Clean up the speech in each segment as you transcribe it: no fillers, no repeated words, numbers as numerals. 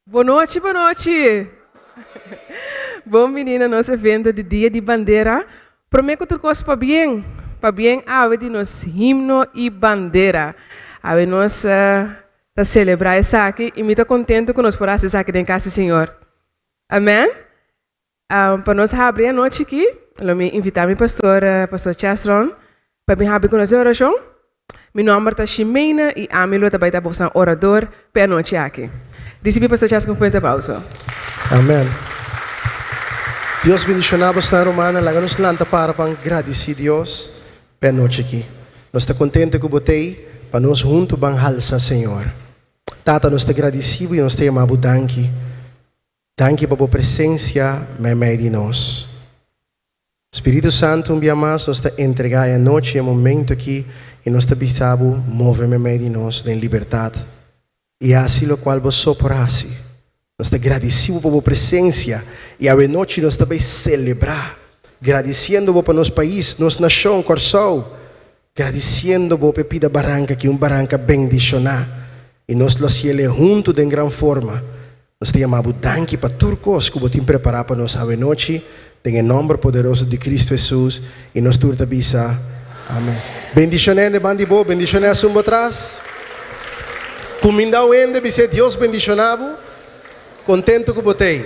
Boa noite, boa noite. Bom menina, nosso evento de Dia de Bandeira. Prometo que tudo para bem, ave de nosso himno e bandeira. Ave nós tá celebrar essa aqui e me tô contente que nós podamos estar aqui em casa, Senhor. Amém? Para nós abrir a noite aqui, eu me invitar meu pastor Chastron, para me abrir com a oração. Meu nome é Ximena e a minha também está sendo orador para a noite aqui. Recibi pastor Chastron com um forte aplauso. Amém. Deus bendicionava esta romana, lagamos lanta para agradecer Deus pela noite aqui. Nós estamos contentes com você, para nós juntos banhalsa Senhor. Tata, nós estamos agradecidos e nós estamos amando danke. Danke pela presença meio de nós. Espírito Santo, dia mais, nós estamos entregando a noite, a momento aqui, e nós estamos bisabo mover meio de nós em liberdade. E assim o qual você soporase. Nós estamos agradecidos pela presença e a noite nós também celebrar, agradecendo para nosso país, nossa nação, Corsol, agradecendo para Pepida Barranca, que é uma barranca bendicionada, e nós lo hacemos juntos de grande forma. Nós te amamos danke para turcos que você preparar para nós a noite, em nome poderoso de Cristo Jesus, e nós turta bisa. Amém. Bendiciones de bandibo, bendiciones a sumbo atrás. Comindao ende, bise Deus bendicionado. Contento com você.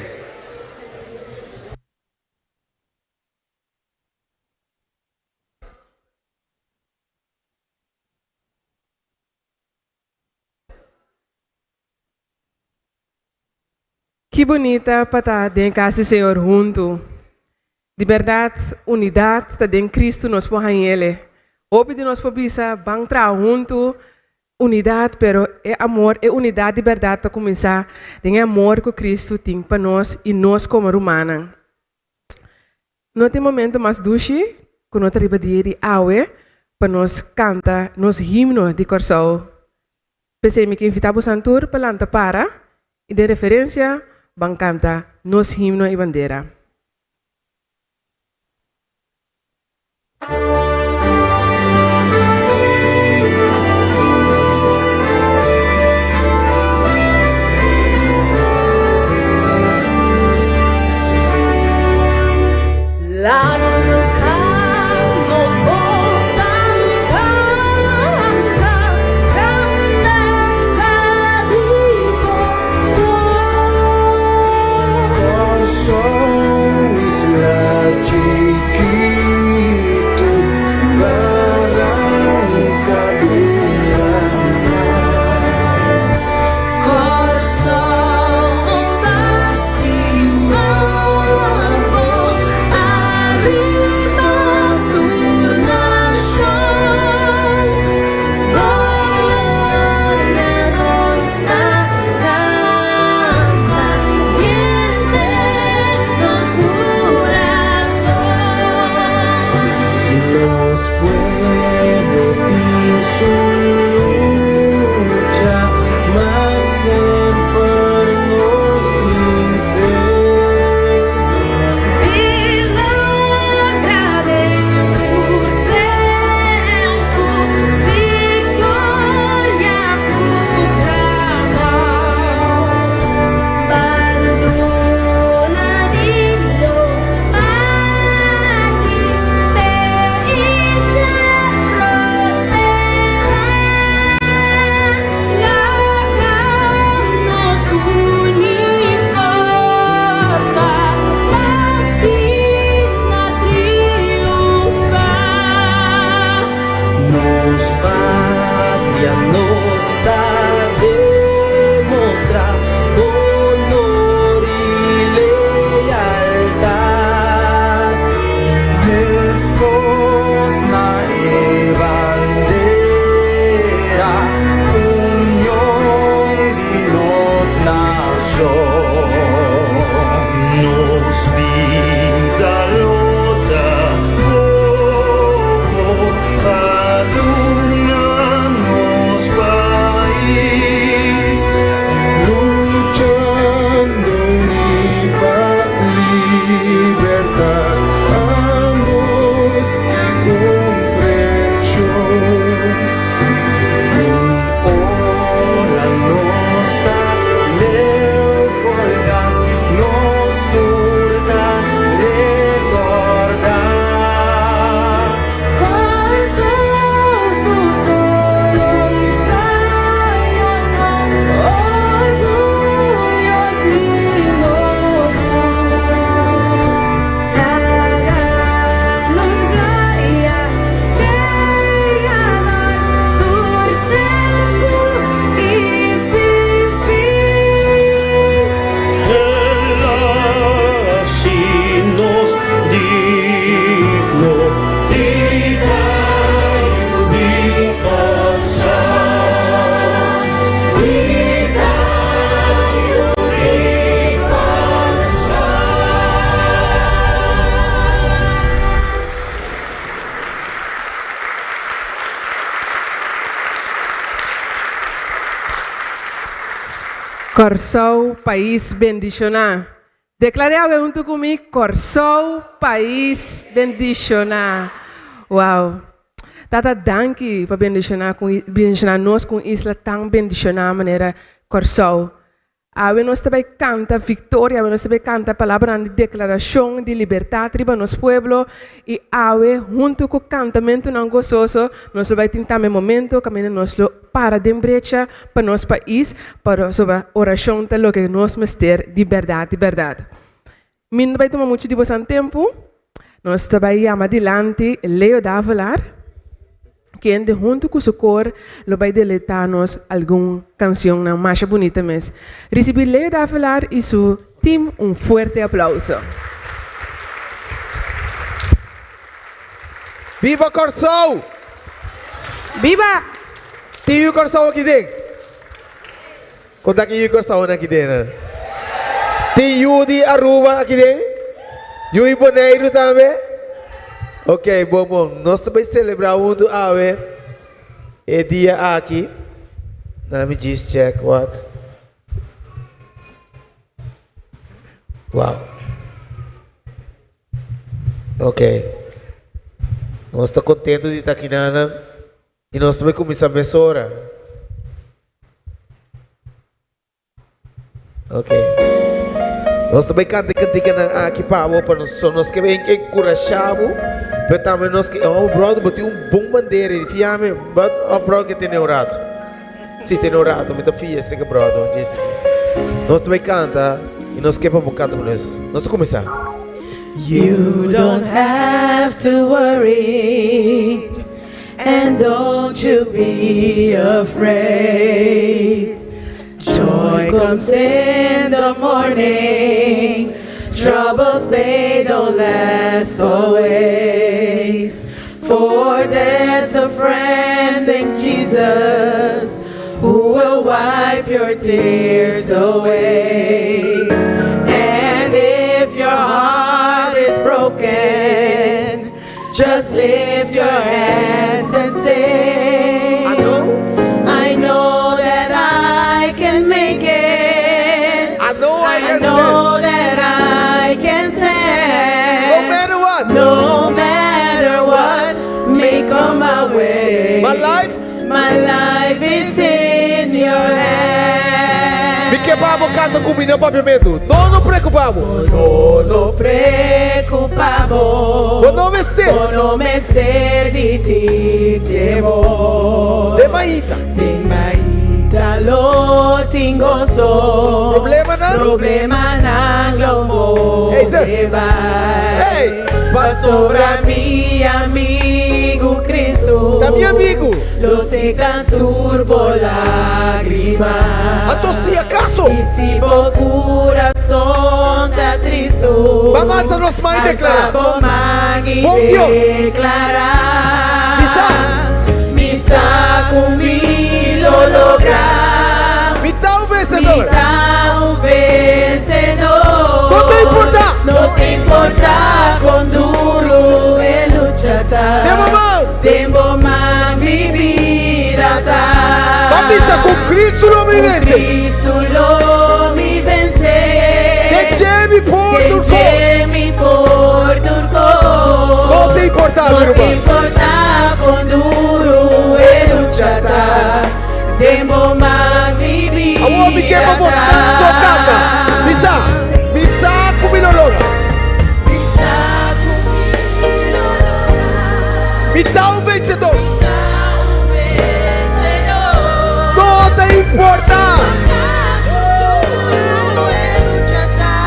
Que bonita para estar dentro de casa, Senhor, junto. De verdade, unidade, está dentro de Cristo, nós podemos Ele. Hoje de nós podemos bancar junto. Unidade, pero é amor, é unidade de verdade para começar. Tem amor que Cristo tem para nós e nós como romana. Não tem momento mais duche, que nós arriba de aue, para nós cantar nos himno de Corsol. Pensei-me que invitava o Santur para lantar para, e de referência, vamos cantar nos himno e bandeira. Corsou, país bendicionar. Declarava junto comigo, Corsou, país bendicionar. Uau. Tata, danke para bendicionar nós com isla tão bendicionar maneira Corsou. Nós também canta vitória, nós também canta a palavra de declaração de liberdade para nosso povo e junto com o cantamento não gostoso, nós vamos tentar um momento caminhar nós para de brecha para nosso país para sobre oração de lo que nós mister de verdade. Minha vai tomar muito de vosso tempo, nós também vamos adiante Leo Davalar, que ande junto com o cor, lo vai deletar-nos alguma canção na mais bonita mesmo. Receber Leo Davalar e seu time forte aplauso. Viva Corsou! Viva! Tem o Corsou aqui dentro? Quanto é que o Corsou aqui dentro? Tem o de Aruba aqui dentro? E o Iboneiro também? Ok, bom. Nós também celebramos o Awe. E dia aqui. Let me just check what. Wow. Ok. Nós estamos contentes de estar aqui, Nana. E nós também começamos a mesora. Ok. Nós também cantamos aqui para nós que vem encorajamos. Mas também nós que brother botou bom bandeira. Ele fiame, brother que tem orado. Sim, tem orado, mas tá filha esse brother, disse. Nós também canta e nós que vamos cantar com nós. Nós começar. You don't have to worry, and don't you be afraid. Joy comes in the morning, troubles they don't last always. For there's a friend named Jesus who will wipe your tears away. And if your heart is broken, just lift your hands and say, I know that I can make it. I know that I can stand. No matter what. No matter what may come my way. My life is in your hands. Me que vamos cantar comigo, não papiamento. Não nos preocupamos. No preocupamos. No mester di ti temor. De maíta lo tingo so. Problema nang lo mo. Hey, Va sobra mi amigo Cristo. Da mi amigo. Lo sei tan turbo lágrima. Entonces, si acaso, Y si po corazón está triste, vamos a nos más declarar. Con Dios. Declarar. Misa con mi lo lograr. Mitad un vencedor. Mitad un vencedor. No te importa. No te importa con duro e luchata. Tempo man vivir atrás. Papisa con Cristo lo mi vence. Cristo lo mi vence. Que llevi por turco. No te importa, No mi te hermano. importa con duro e luchata. Tempo man vivir A uomo che va mostrando sua capa. Misa come non loro. Mitad un vencedor. No te importa.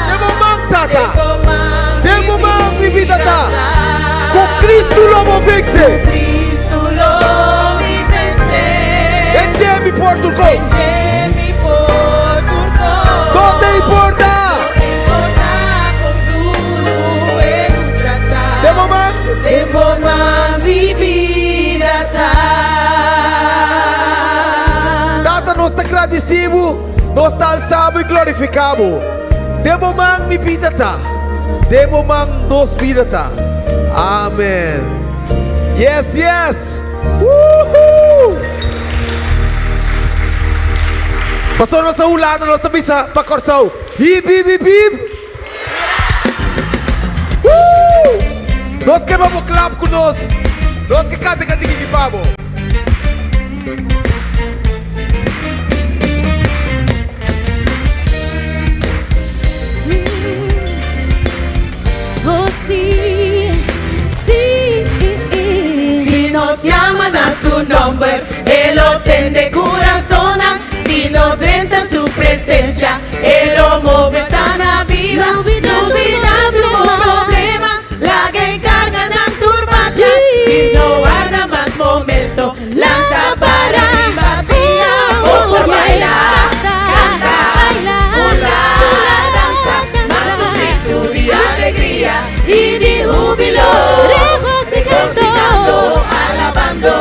Devo mantata. Devo man mi vida ta. Con Cristo l'uomo vence. Cristo lo mi vence. E mi porta il gol. No te importa. Tempo man vivir atrás. Tata nós te agradecemos, nós te alçamos e glorificamos. Demo man mi vida tá. Demo man nos vida tá. Amém. Yes. Woohoo! Passou nossa ulada, nossa missa para Corsão. Hip, hip, hip, hip. Nós que vamos clap com nós. Nós que canta que vamos. Oh sí, sí. Si nos llaman a su nombre, Él lo tiene corazón. Si nos renta su presencia, Él lo mueve sana viva. No vida tu problema, la que cagan a turbachas. Y no habrá más momento, lanza para arriba, vía o por bailar, canta, hula, danza, más grito de alegría y de júbilo, regocijando, alabando,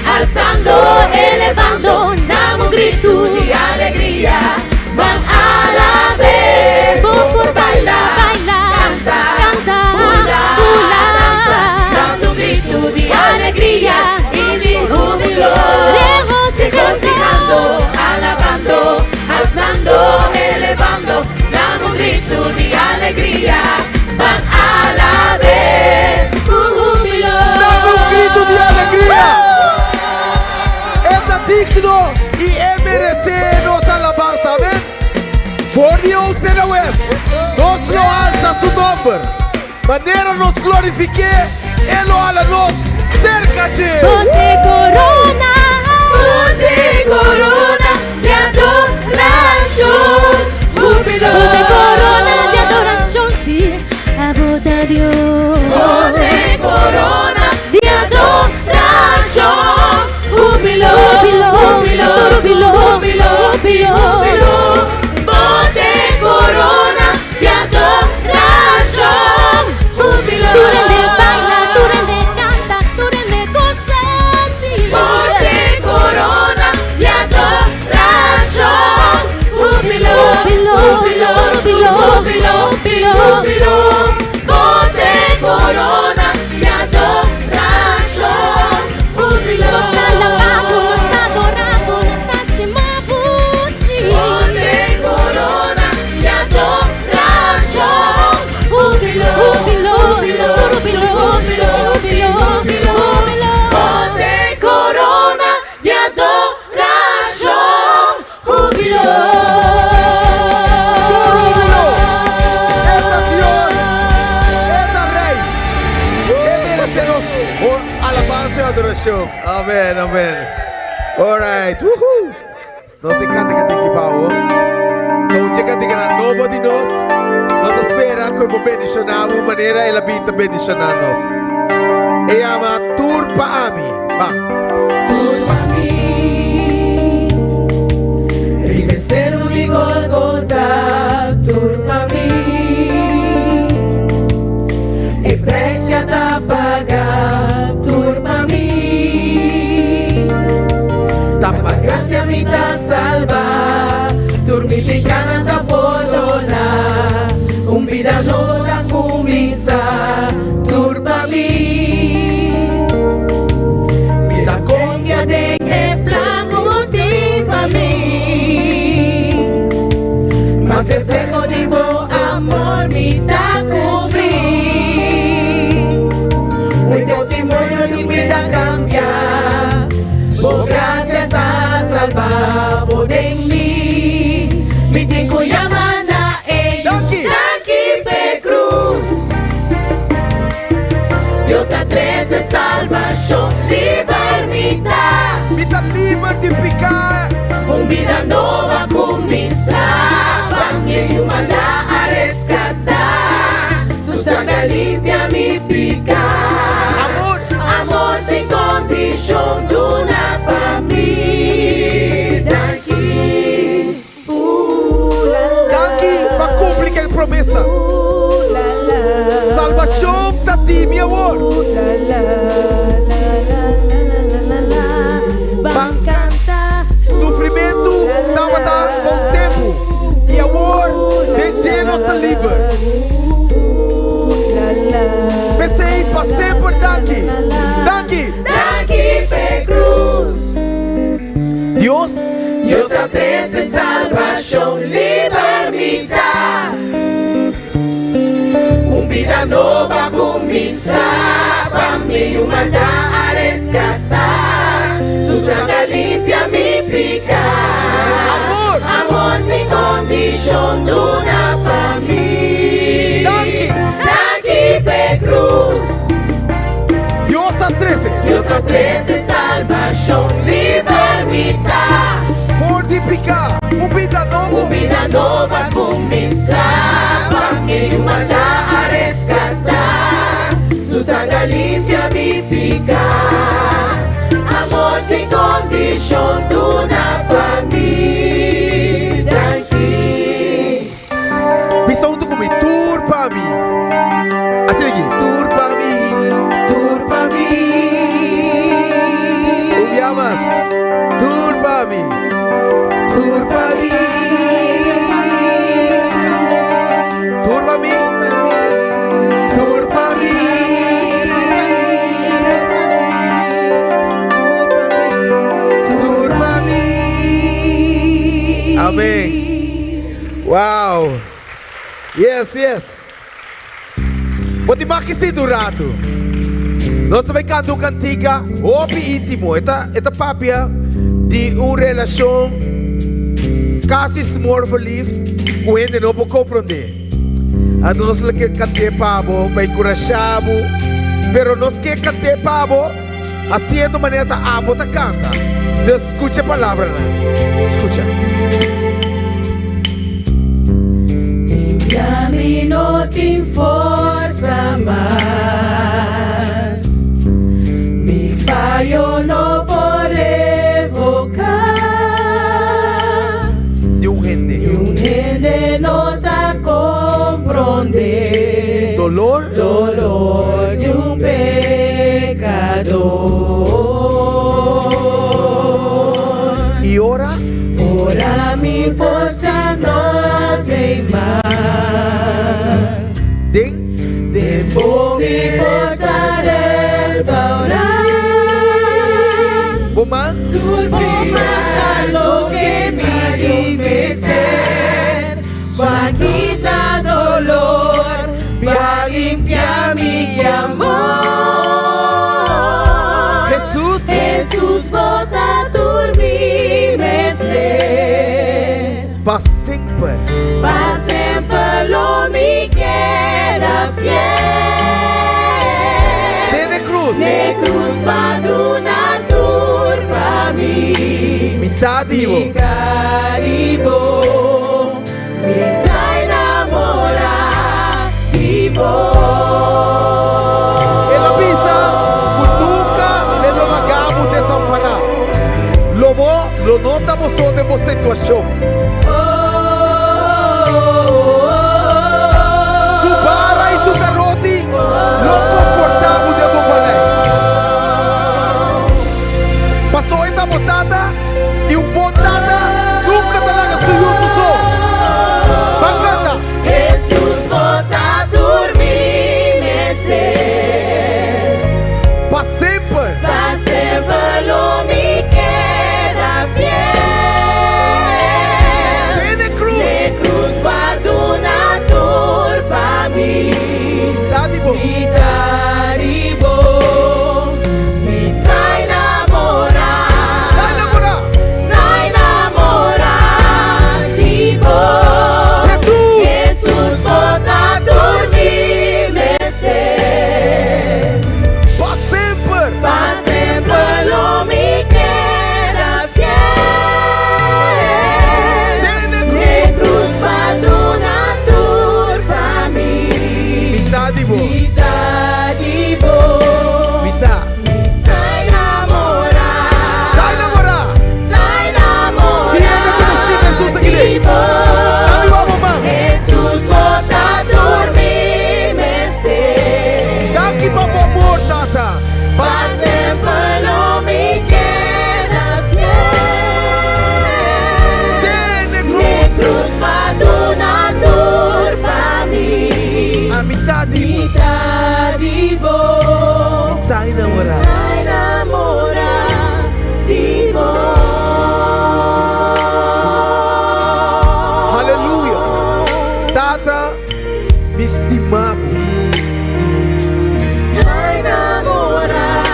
alzando, elevando, damos un grito de alegría, van a la vez, por bailar, canta, hula, danza, damos un grito de alegría y de júbilo, regocijando, alabando, alzando, elevando, damos un grito de alegría, van a la vez, júbilo. Damos um grito de alegria. É digno e é merecer nossa alabança, amém? For the old and west, nós lo alza su nome, maneira nos glorifique, Ele ala nos cerca-te. Ponte corona, De adoración, júbilo. ponte corona de adoración, sí, a voz de Dios. Ponte corona de adoración, júbilo, júbilo. Ponte corona de adoración, júbilo. Tú rende baila, tú rende canta, tú rende goza, sí. Ponte corona de adoración, júbilo, júbilo. Ponte corona de adoración, júbilo. Nos alabamos, nos adoramos, nos estimamos, sí. Ponte corona de adoración, júbilo, júbilo. Ponte corona de adoración, júbilo. Esta Dios, esta Rei, é merecer alabança e adoração. Amém, amém. Alright, woohoo. Nós te canta que tem que pau. Não te canta que na nome de nós. Nós espera que o bendicionamos maneira ela bita bendicionar nós. E ama turpa ami. Va. Turma mi, rivesero di Golgota, turma mi, e prezia da pagar, turma mi, tapa gracia mi da salva, turmi ti cana da polona, un vida no da comienza, turma mi. Confia de es plan como ti para mí, mas reflejo de vos amor me da cubrir, un testimonio de vida cambia, por gracia ta salvado de mí, mi tengo llamada aquí pe cruz, Dios a 13 salvación, libertad. Vida livre de ficar. Vida nova começava, meio mandar a resgatar. Su sangre limpia mi pecado. Amor sem condição, dona pra mim. Daqui, Daqui para cumprir aquela promessa. Salvação tá ti, meu amor. Sofrimento estava com tempo e amor de nossa livre. Pensei para sempre daqui pe cruz. Dios Dios a 13 salva. maldad a rescatar, su sangre limpia mi pecado. Amor sin condición, dona para mí. Danke pe cruz. Dios a 13 salvación, libertad. For di pecado, vida nova começar, mi maldad a rescatar, su sangre limpia mi pecado. Amor sin condición, dona para mí. Danke. Bisa untuk kami, tur pa mi. Así lagi, tur pa mi. Tur pa mí. Ubiamas, tur pa mi. Tur pa mí. Tur pa mi. Tur pa mí. Tur pa mi. Amém. Wow. Yes. Pode makisi durado. Nós também canto cantiga, hobby íntimo. Esta papia de uma relação quase more verliefd, com gente não pode compreender. Então nós queremos cantar pabo, vai curachabo, pero nós queremos cantar pabo, haciendo maneira que a abo ta canta. Deus escucha a palavra, escucha. Camino sin fuerza más, mi fallo no por revocar, De un gente, no te comprende, dolor, dolor de un pecador. y ora, Ora mi fuerza no tem más. Tempo me possa restaurar. Boma, Matar lo que me vencer. Sua quita dolor, para limpiar mi amor. Jesus volta a dormir, mestre. para sempre. Para sempre lo me queda fiel. De cruz paduna turba mi. Mitad vivo. Mi caribo. Mi ta enamorativo. E la visa, nunca le lo lagamos desamparado. Lo notamos sobre la situación. Su barra y su garrote, lo confortamos de falar. Pasó esta botada y un botada nunca te la hagas suyo su sol. Bacana. Jesus volta a dormir, mestre. Pa sempre. Para sempre lo me queda fiel. Tiene cruz. De cruz paduna turba mi. Dádivo. Mi taribo. Mi ta enamorativo. Dai namora. Ta enamorativo. Jesus volta a dormir, mestre. Pa sempre. Para sempre lo me queda fiel. Tiene De cruz paduna turba mi. Dádivo. Mi taribo. Mitad. Ta enamorativo. Dai namora. Ta enamorativo. Tiene que decir Jesús aquí de. Dami vamos, man. Jesus volta a dormir, mestre. Daqui pa amor, tata. Para sempre lo me queda fiel. Tiene De cruz. cruz paduna turba mi. A mitad Mi taribo. está enamorado. Ta enamorativo. Aleluia. Tata, me estimamos. Ta enamorativo.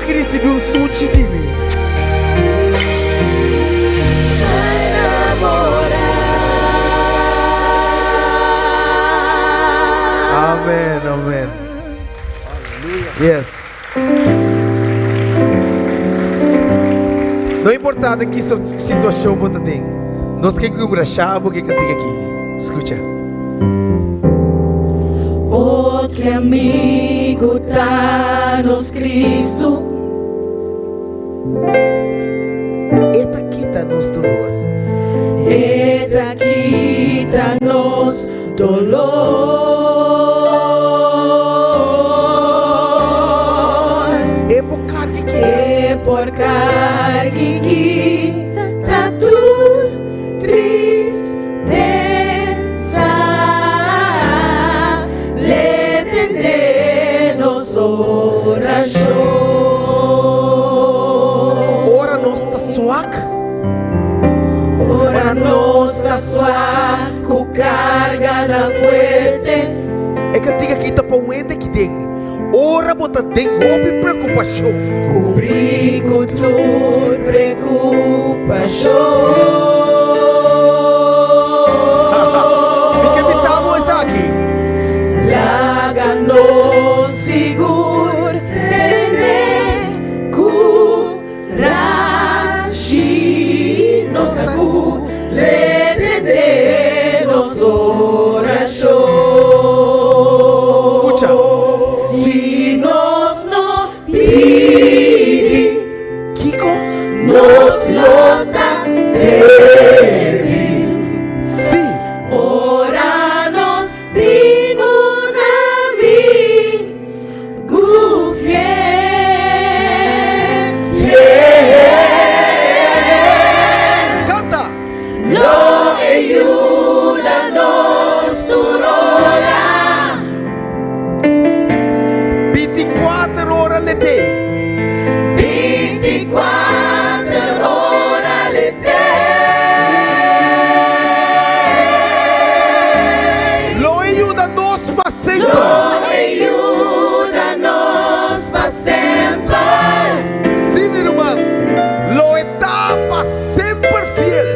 Cristi un suci di me. Amen, amen. Yes. Não importa que situação você tem, nós que cubra chave que cantiga aqui. Escuta. Outro amigo tá nos Cristo. Eta quita nos dolor. Eta quita nos dolor. Por carga que tá tur tristeza le tendemos oração. Ora nós tá suac. Ora nós tá suac, com carga na fuerte. É que diga que tá pauende que tem. Ora bota tem roupa e preocupação. Cobrir com tua preocupação. E que me salvo essa aqui? Laga no seguro tener coragem. Nossa cu le tener nos oração. Escucha. Si nos no pide, Kiko, nos lota débil. sí. Oranos dinunami, gufiel, fiel. Canta. Lo ayúdanos tu rola. 24 horas le te. 24 horas le dei. Lo ayuda nos para sempre. Lo ayúdanos para sempre. Sí, mi hermano. Lo está para sempre fiel.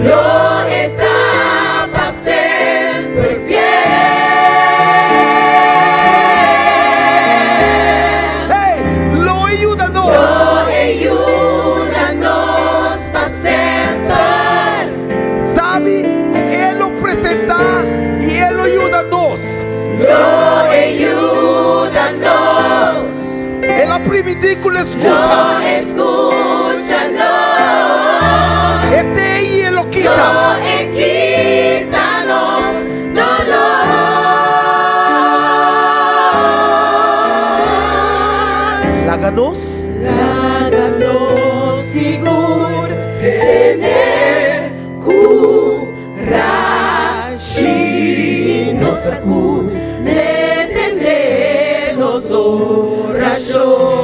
Lo está para sempre fiel. Hey, lo ayuda nos. Lo ayúdanos para sempre. Sabe que Él lo presenta y Él lo ayuda nos. Lo ayúdanos. En la primitícula No escucha. escúchanos, Este y Él lo no quita. quítanos dolor. Láganos. Láganos sigur tener coragem. Nossa cur le tendemos oração.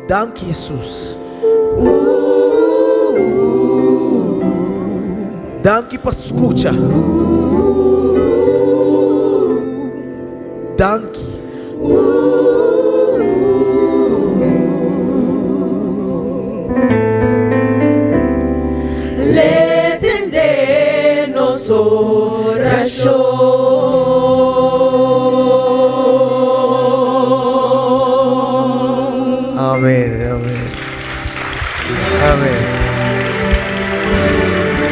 Dank Jesus. Dank para escucha. Dank. Le tendemos oração. Amén, amén. Amén.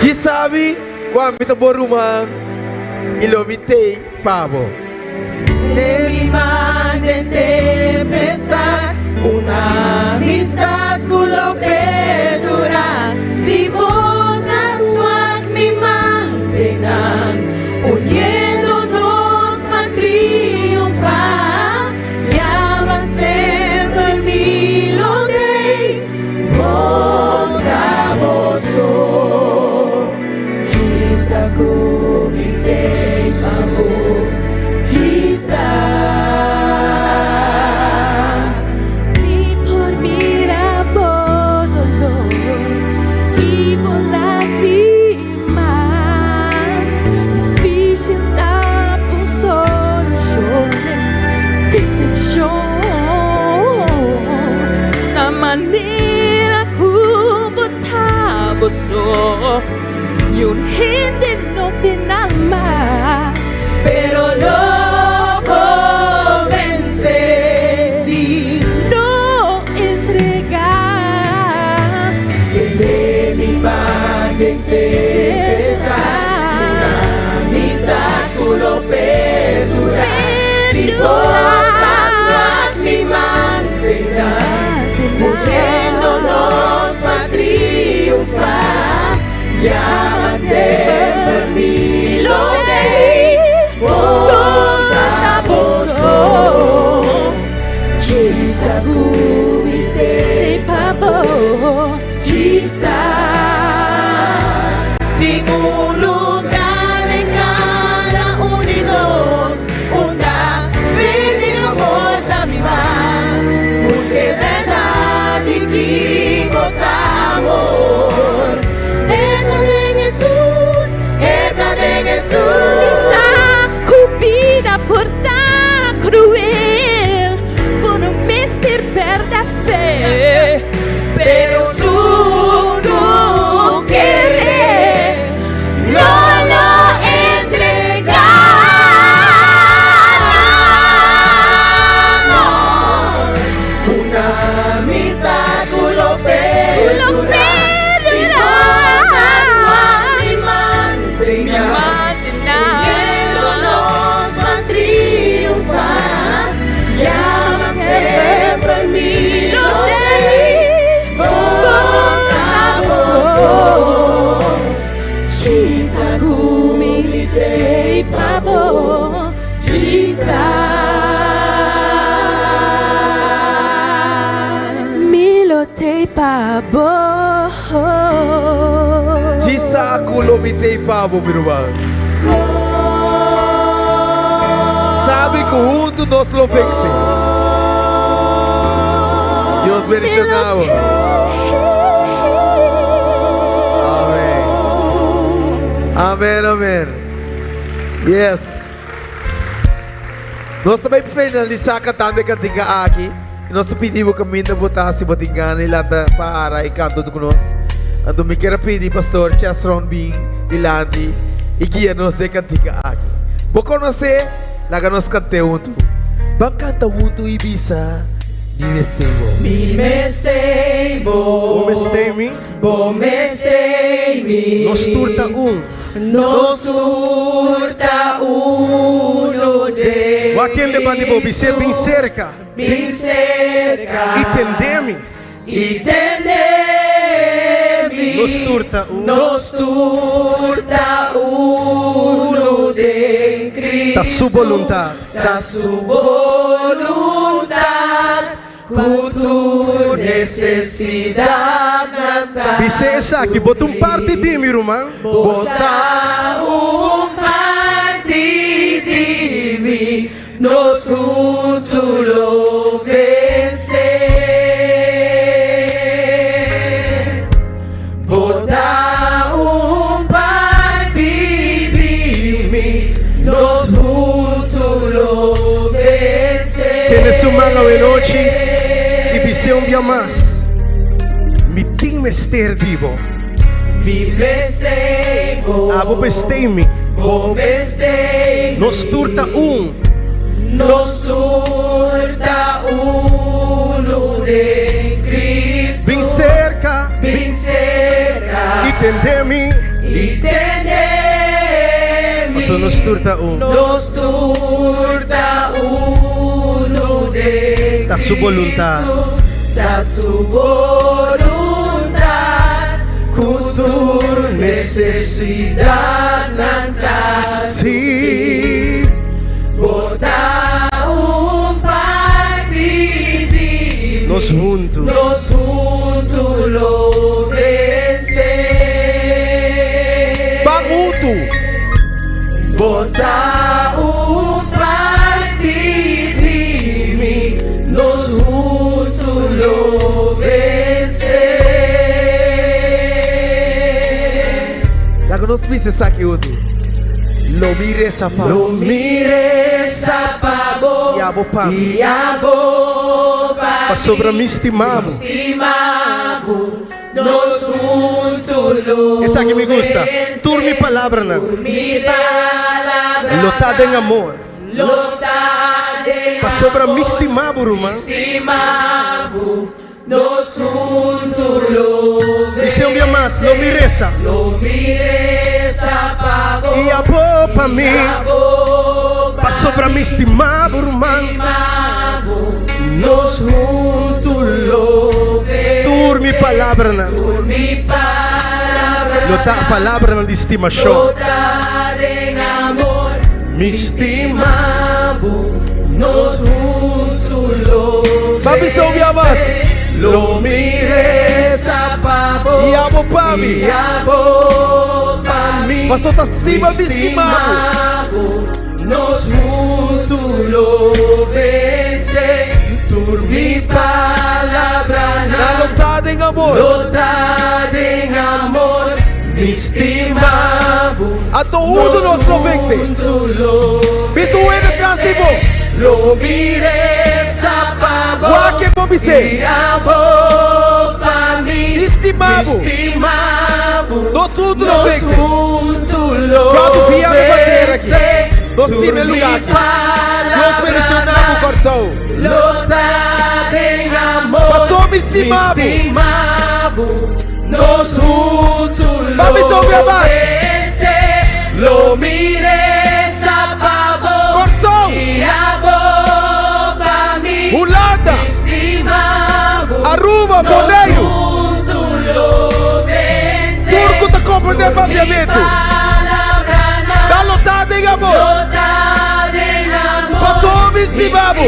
Di sabi, quando mi tabo rumang, ilomite pavo. De mi madre en tempestad, una amistad culo perdura. Si botas suat mi mantenan, uniéndonos para triunfar. Ya va a ser dormido de boca bozo. Chisa kumite pavo. Y por mira por dolor, Yun hindi no tinalmas, pero lo convencí. no entregar. De mi parte una amistad lo perdura. Si botas mi mantega, uniéndonos para triunfar, llama sempre mi lo dei, portaposo, chisa gumite Pabo, chisa. Tengo un lugar en cada unidos, una vida porta mi mar, busque verdad y digo amor. Entra en Jesús, esa cupida porta cruel, por un mister per da fe, pero su no quiere, no lo entregamos. Una amistad lo perdura. Si botas mi mantenga, uniéndonos va a triunfar. Llama siempre mi lo dei, portaposo, chisa gumite Pabo, chisa. Milo te pabo. Chisa kulo mitei pabo, meu irmão. Sabe que juntos nós lo vencemos. Deus bendicionamos. Amém. Amém, amém. Yes. Nós também finalizar cantando a cantiga aqui. E nós pedimos que a minha botar se botingan e lá para e canto conosco. Ando me quero pedir pastor Chesron Bing e Landi e guia-nos de cantiga aqui. Vou conhecer, lá que nós cantamos junto. Vamos cantar junto Ibiza. Mi mestebo. Bom estei-me, nos turta Nos turta uno de Aquele debate bom, você bem cerca, bem cerca, entendeme, nos turta uno de Cristo, da sua vontade, com tu necessidade natal. você essa aqui, bota parte de mim, irmão, Botar parte de mim, nos juntos lo vencer. Botar parte de mim, nos juntos lo vencer. Tienes uma noite e você dia mais, me tem mester vivo, abo estei-me, nos turta Nos turta uno de Cristo, bem cerca, entendeme, você nos turta Nos turta uno de da sua vontade, da sua vontade, com tua necessidade natal. sim, Botar parte de nós juntos, lo vencer. baguto, Botar parte de mim, nos juntos lo vencer. lá que nós vimos aqui junto. Lo mires a pau. Lo mires a pavo e abo pam, e a boba para sobre me estimamos, estimamos nos juntos. Esa que me gusta. Tú mi palabra na. Mi palabra. Lotada en amor. Lotada en Pa sobra mistimabo, Roma. Estimado, nos juntos lo Dice un día más, lo miresa. Lo mires a pavo. Y abo pa mí. Pa sobra mistimabo, Roma. Nos juntos lo Tú mi palabra na. Mi palabra. Lotada palabra na di estimación. Lotada en amor. Mi estimabo. Nos juntos lo Papi, so más. Lo mires a pavo. Y amo pa mí. Y abo pa mí. Pastor sa estima, mi estimado. Nos juntos lo vence. Por mi palabra Na lotada em amor. lotada en amor. Mi estimado. A todo nos lo vence. Visto ele transitivo. Lo mires a pavo. Guaque Y bobise. abo pa mí. Estimado. Estimado. Nós tudo lo vence. juntos lo Prato fiel de bandeira aqui. vence. Nós time lugar aqui. Nós mencionamos o coração. Lotada en amor. Pastor, me estimado. Nos juntos Papi, lo so más. vence. Lo mires a pavo. Coração. Y abo pa mí. Holanda. Estimado. Aruba, Boneiro. Juntos lo vence. Turco da compra de paviamento. Palabra Da lotada em amor. lotada en amor. Pastor, me estimado.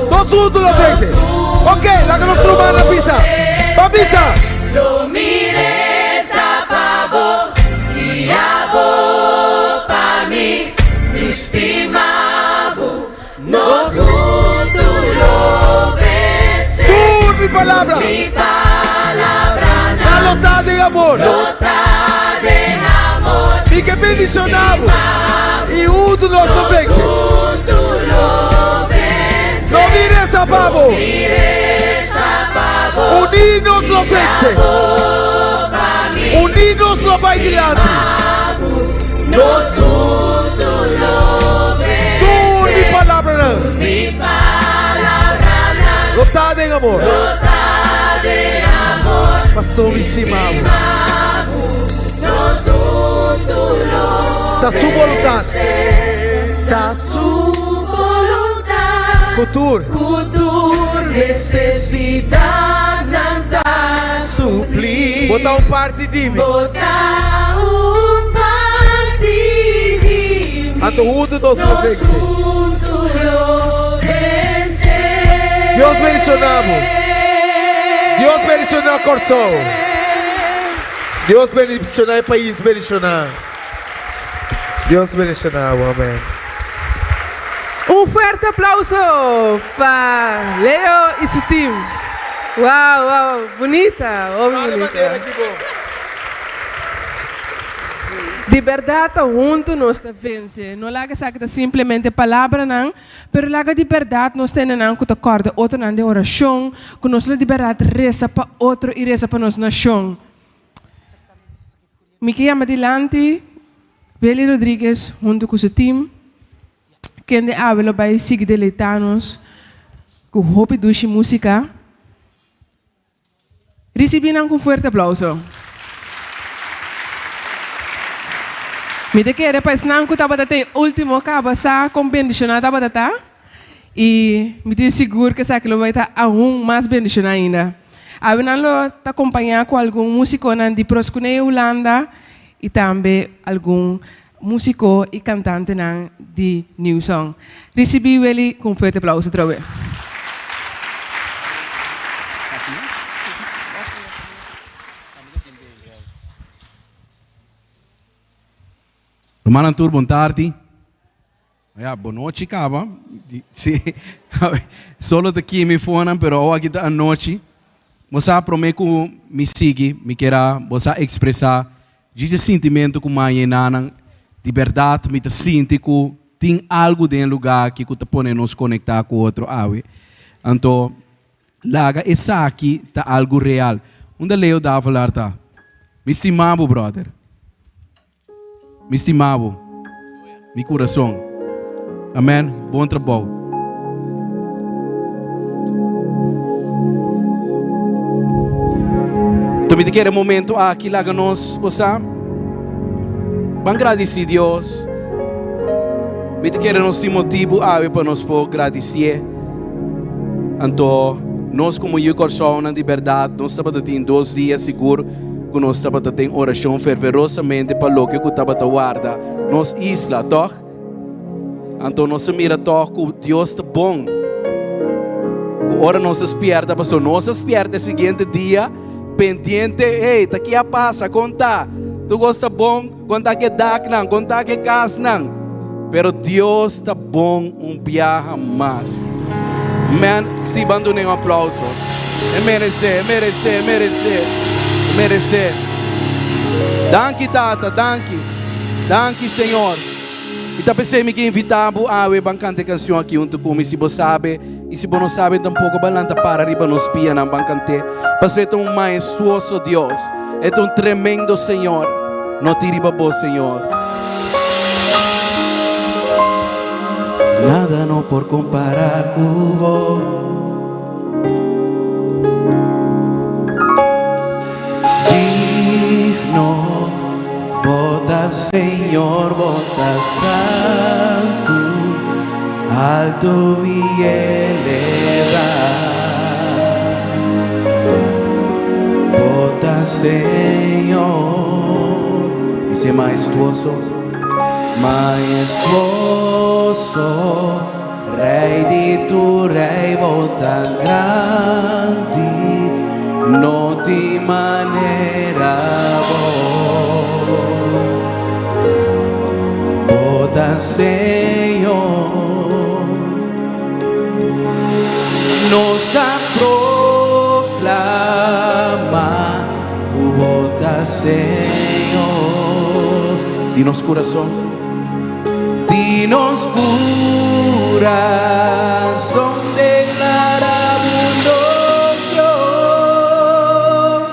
Nós tudo lo vence. Ok, lá que nós trubamos na pista. Pavisa. Lo mires a pavo y abo pa mí, mi estimado, nos juntos lo vence. Por mi palabra. Mi palabra Da lotada em amor. lotada en amor, E que bendicionamos. E uno nos lo vence. juntos lo vence. No mires a pavo. Mires a pavo Unidos lo vence. pa mí, Unidos lo vai adiante. nos juntos lo vence. Por mi palabra. Mi palabra Lotada em amor. lotada en amor, Pastor, me estimamos. nos juntos lo Da sua vontade. da su voluntad. Cultura. Cultura, necessidade nada suplir. Botar parte de mim. Botar parte de mim, A tudo nos lo vence. juntos lo vence. Deus mencionamos. Deus menciona o coração. Deus menciona o país, menciona. Deus menciona, amém. Fuerte aplauso para Leo y su team. Wow, wow, bonita, oh, bonita. De verdad, junto nos vence. No laga saca simplesmente palavra não, pero laga de verdade nós temos não que acorda outro não de oração, que nós de verdade reza para outro e reza para nossa nação. Me chama adelante, Beli Rodrigues junto com seu time. Quem de habla vai seguir deleitanos com hope duche música. Recebam com forte aplauso. Me de querer para ensinar que estava até último cabo sa com bendicionado estava até e me de seguro que essa aquilo vai estar aún mais bendicionado ainda. Abenalo te acompanhar com algum músico de Proscune Holanda e também algum músico e cantante de New Song. Recebi ele com forte aplauso outra vez. Romana Tour, boa tarde. Boa noite, caba. Sim, solo aqui me fona, pero aqui tá a noite. Você prometo me sigue, me queira, você expressar de sentimento com mãe nanan, de verdade, me sinto que tem algo dentro do lugar que te põe nos conectar com outro ave. Então, laga essa aqui tá algo real. onde leu dá falar tá. Me estimavo, brother. Me estimavo. Mi coração. Amém. Bom trabalho. Então, me quer momento aqui lá nós, você, vamos agradecer a Deus. Me quer nós ter motivo para nós agradecer. Então, nós como persona de verdade, nós estamos tendo 2 dias seguro que nós estamos tendo oração fervorosamente para o que estamos guarda nos isla, toch? Então, nós mira toch que Deus está bom. Ora nós despierta, pastor, nós despierta seguinte dia, pendiente, ei, tá aqui a passa, conta. Tu gosta bom, conta que dak não, conta que cas não. Pero Deus está bom viaja mais. Man, se abandone aplauso. Merece. Danke, Tata, danke, Senhor. E tá pensando que invitamos a bancante canção aqui junto com se você sabe, e se você não sabe, tampouco balanta para arriba nos pia na bancante. Mas é um majestuoso Deus, é um tremendo Senhor. Não te riba vos, Senhor. Nada no por comparar con vos. Digno, bota Señor, bota santo, alto y elevado. Bota Señor, dice majestuoso. Majestuoso, Rei di tu Rei, volta grande, non ti manera volta Senhor, nos da proclama, volta Senhor, di nos coração. Dinos corazón declaramos Dios,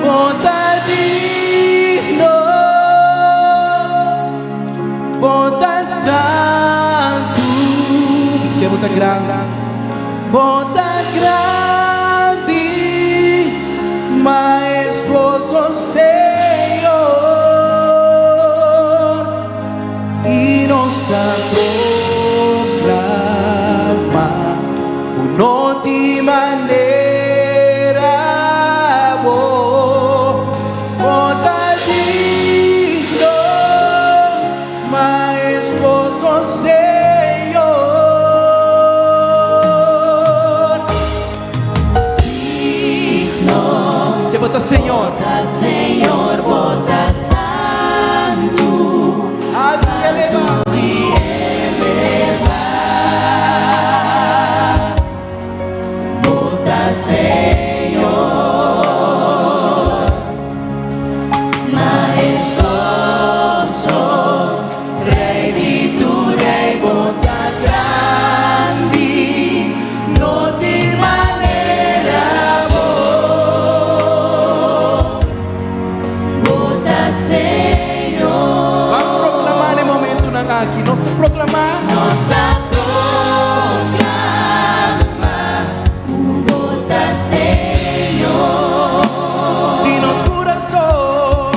bota digno, bota santo, dice bota grande, majestuoso Senhor. E nos da proclama un'ultima maneira bota digno, majestuoso Senhor. Digno, se bota Senhor, bota santo, alto e elevado. Bota Senhor, majestoso, Rei di tu Rei, bota grande, non ti manera bota Senhor. Vamos proclamar no momento na aqui, nós proclamar. Nós da proclama, bota Senhor. Dinos coração,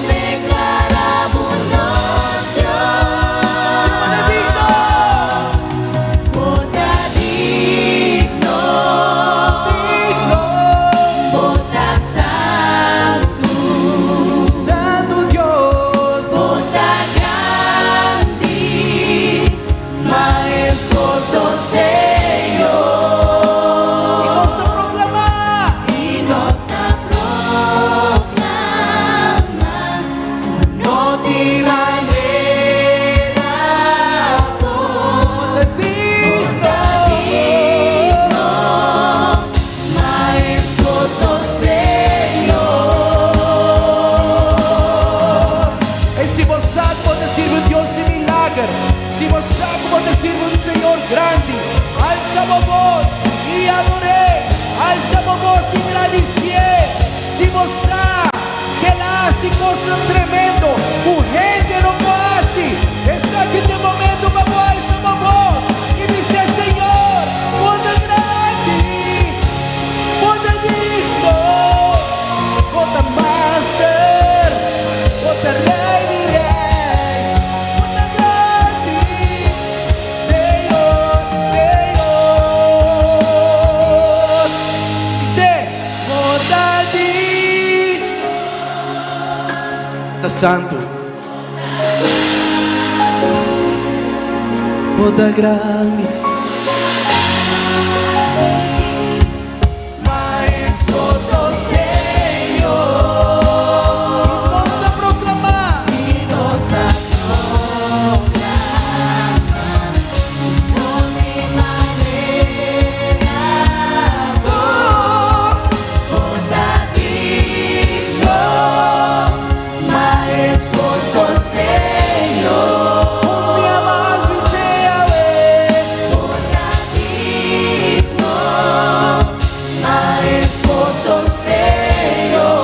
declaramos nós Deus. Bota digno, bota santo, Deus, bota grande, majestoso Senhor. E nós da proclama, não te maneira bota digno, majestoso Senhor. E se você pode servir Deus de milagre, se você pode servir um Senhor grande, alça alzamos voz y adoré, alzamos voz y agradecé. Si você que ela hace cosas tremendo, o gente no hace. Essa aqui tem momento para nós, alzamos voz e dizer: Senhor, muito grande, muito digno, muito master, muito rei de rei, muito grande, Senhor, Senhor. Dice, muito digno, Tá santo. Boda grande. majestuoso Senhor. E nós te proclamar, e nós te majestuoso Senhor. Minha mais majestuoso Senhor.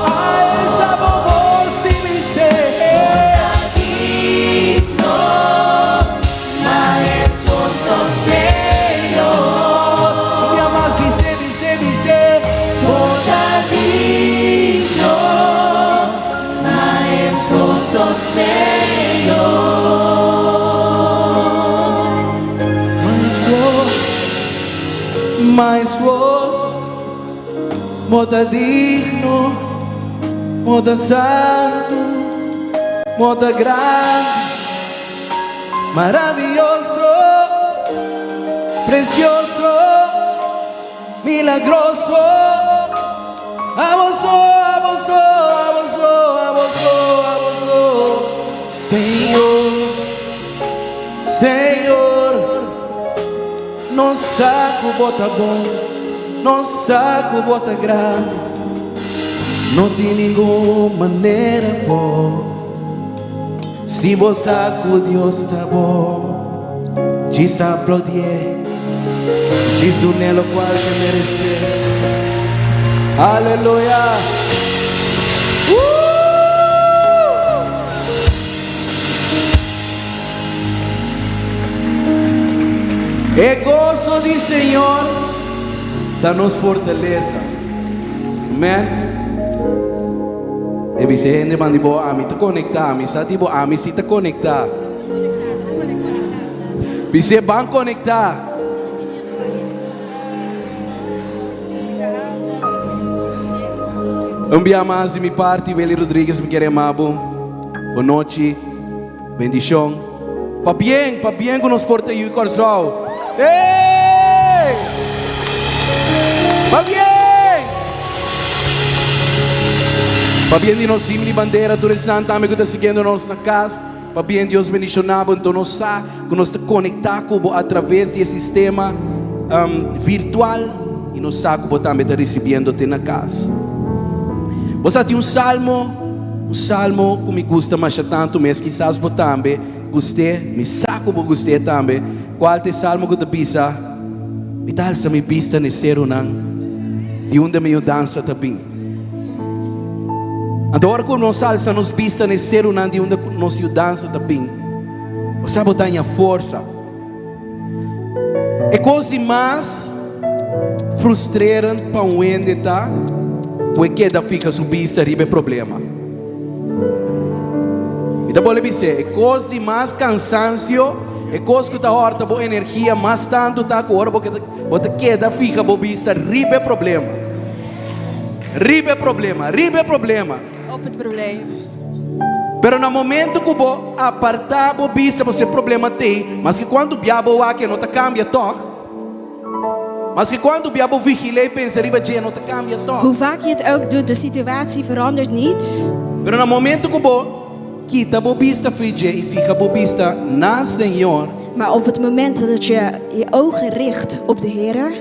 Ai, essa voz se me digno, majestuoso Senhor. Minha mais dice, Boda digno, majestuoso Senhor. Majestuoso, moda digno, moda santo, moda grande, maravilloso, precioso, milagroso. Abençoa, Senhor, Senhor. Nosso saco bota bom, nosso saco bota grande. Não tem nenhuma maneira bom. Se você saco Deus tá bom, diz aplaudir, diz o nelo qual que merecer. Aleluia. E gozo do Senhor dá-nos fortaleza. Amém. E você gente mandi bo ami te conectar, ami sa tipo ami si te conectar. Você bang conectar. Enviamos de minha parte, Beli Rodrigues, me quer amabo. Boa noite, bendição. Pa bien que nos porta e o coração. Ei! Pa bien de nós simili bandeira, tu restante amigo está seguindo nós na casa. Pa bien Deus bendicionado, então nós sa, que nós está conectado através desse sistema virtual e nós sa que também está recebendo te na casa. Você tem um salmo que me gusta mais tanto, mas quizás você também gostei, me saco por gostei também. Qual é o salmo que você pensa? Vital sa me pista ne ser unang, de onde me dança também. Agora quando nós salsa nos pista ne ser unang, de onde nos dança também. Você botar a força. É coisa mais frustrante para um ente, tá? Porque da fica subista ribe problema. Então pode dizer, é coisa de mais cansancio, é coisa que está horta boa energia, mas tanto tá com hora porque queda fica bobista ribe problema. Ribe problema. Op het probleem. Pero no momento que você apartar bobista, você problema tem, mas que quando o diabo aqui não te cambia toch. Mas que quando o diabo vigila e pensa riba je não te cambia toch. Hoe vaak je het ook doet, de situatie verandert niet. Pero no momento que você quita bobista fije e fica bobista na Senhor. Maar op het moment dat je je ogen richt op de Heer,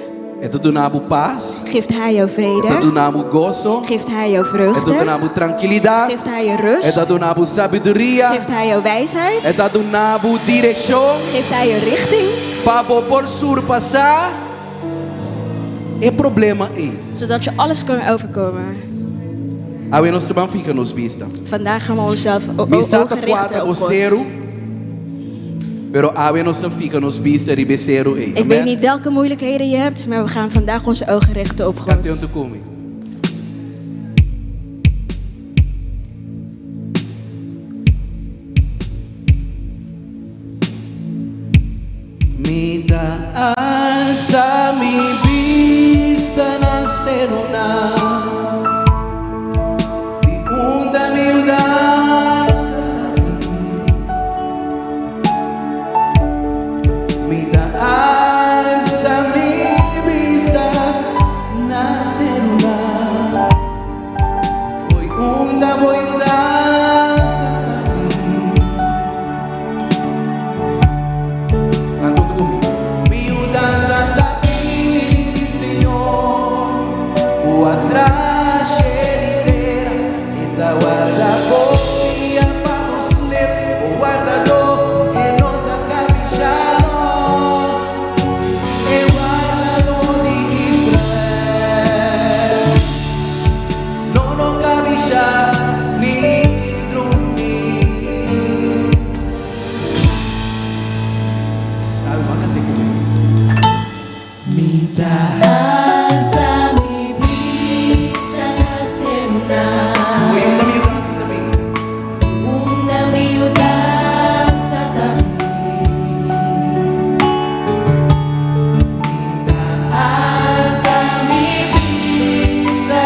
É tudo nabo paz. geeft Hij jou É vrede, tudo nabo gozo. geeft Hij jou É tudo vreugde, nabo tranquilidade. geeft Hij je É rust, tudo nabo sabedoria. geeft Hij jou É wijsheid, tudo nabo direção. geeft Hij je richting. Pabo por surpassar é problema aí. Zodat je alles kan overkomen. Awe nós também fica nos vista. Vandaag gaan we onszelf Misa ogen richten op God. Pero awe nós fica nos vista ribeceiro aí. Ik weet niet welke moeilijkheden je hebt, maar we gaan vandaag onze ogen richten op God. Kante onto komen. Me dá alça, mi vista nascer na de onda miudança. Me dá alça, mi vista nascer na foi onda miudança. Canto tu comigo. Miudança da vida, Senhor, o atrás inteira e da guarda boia para os ler, o guardador e não tá cabichado, e guardador de Israel, não cabichar nem dormir. Sabe, vai cantar comigo. Me dá Alza mi brisa nascerá, Foi uma mudança também. una miudanza da alza mi brisa,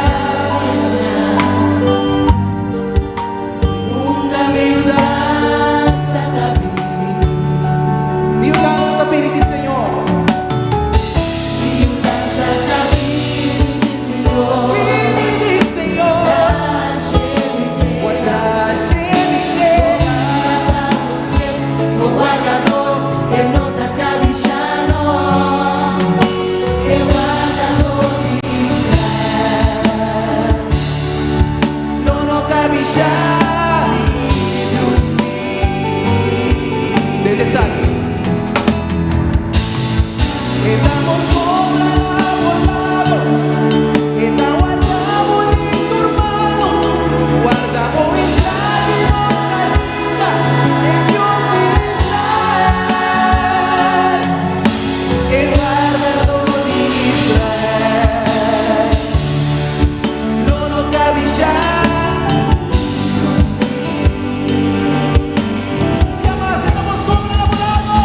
una miudanza da Mudança também de Senhor. miudanza da Signore. Vini di Senhor. Guarda scegliere. O guardador e non da Caviciano, e guardador di Israele, Non ho capisciato. Deve stare. E damo sopra volato. E da guardavo di turbano. Guardavo entrare in salita. E Dios di Israele. E guardador di Israele. Non ho capisciato. Chiama se damo sopra volato.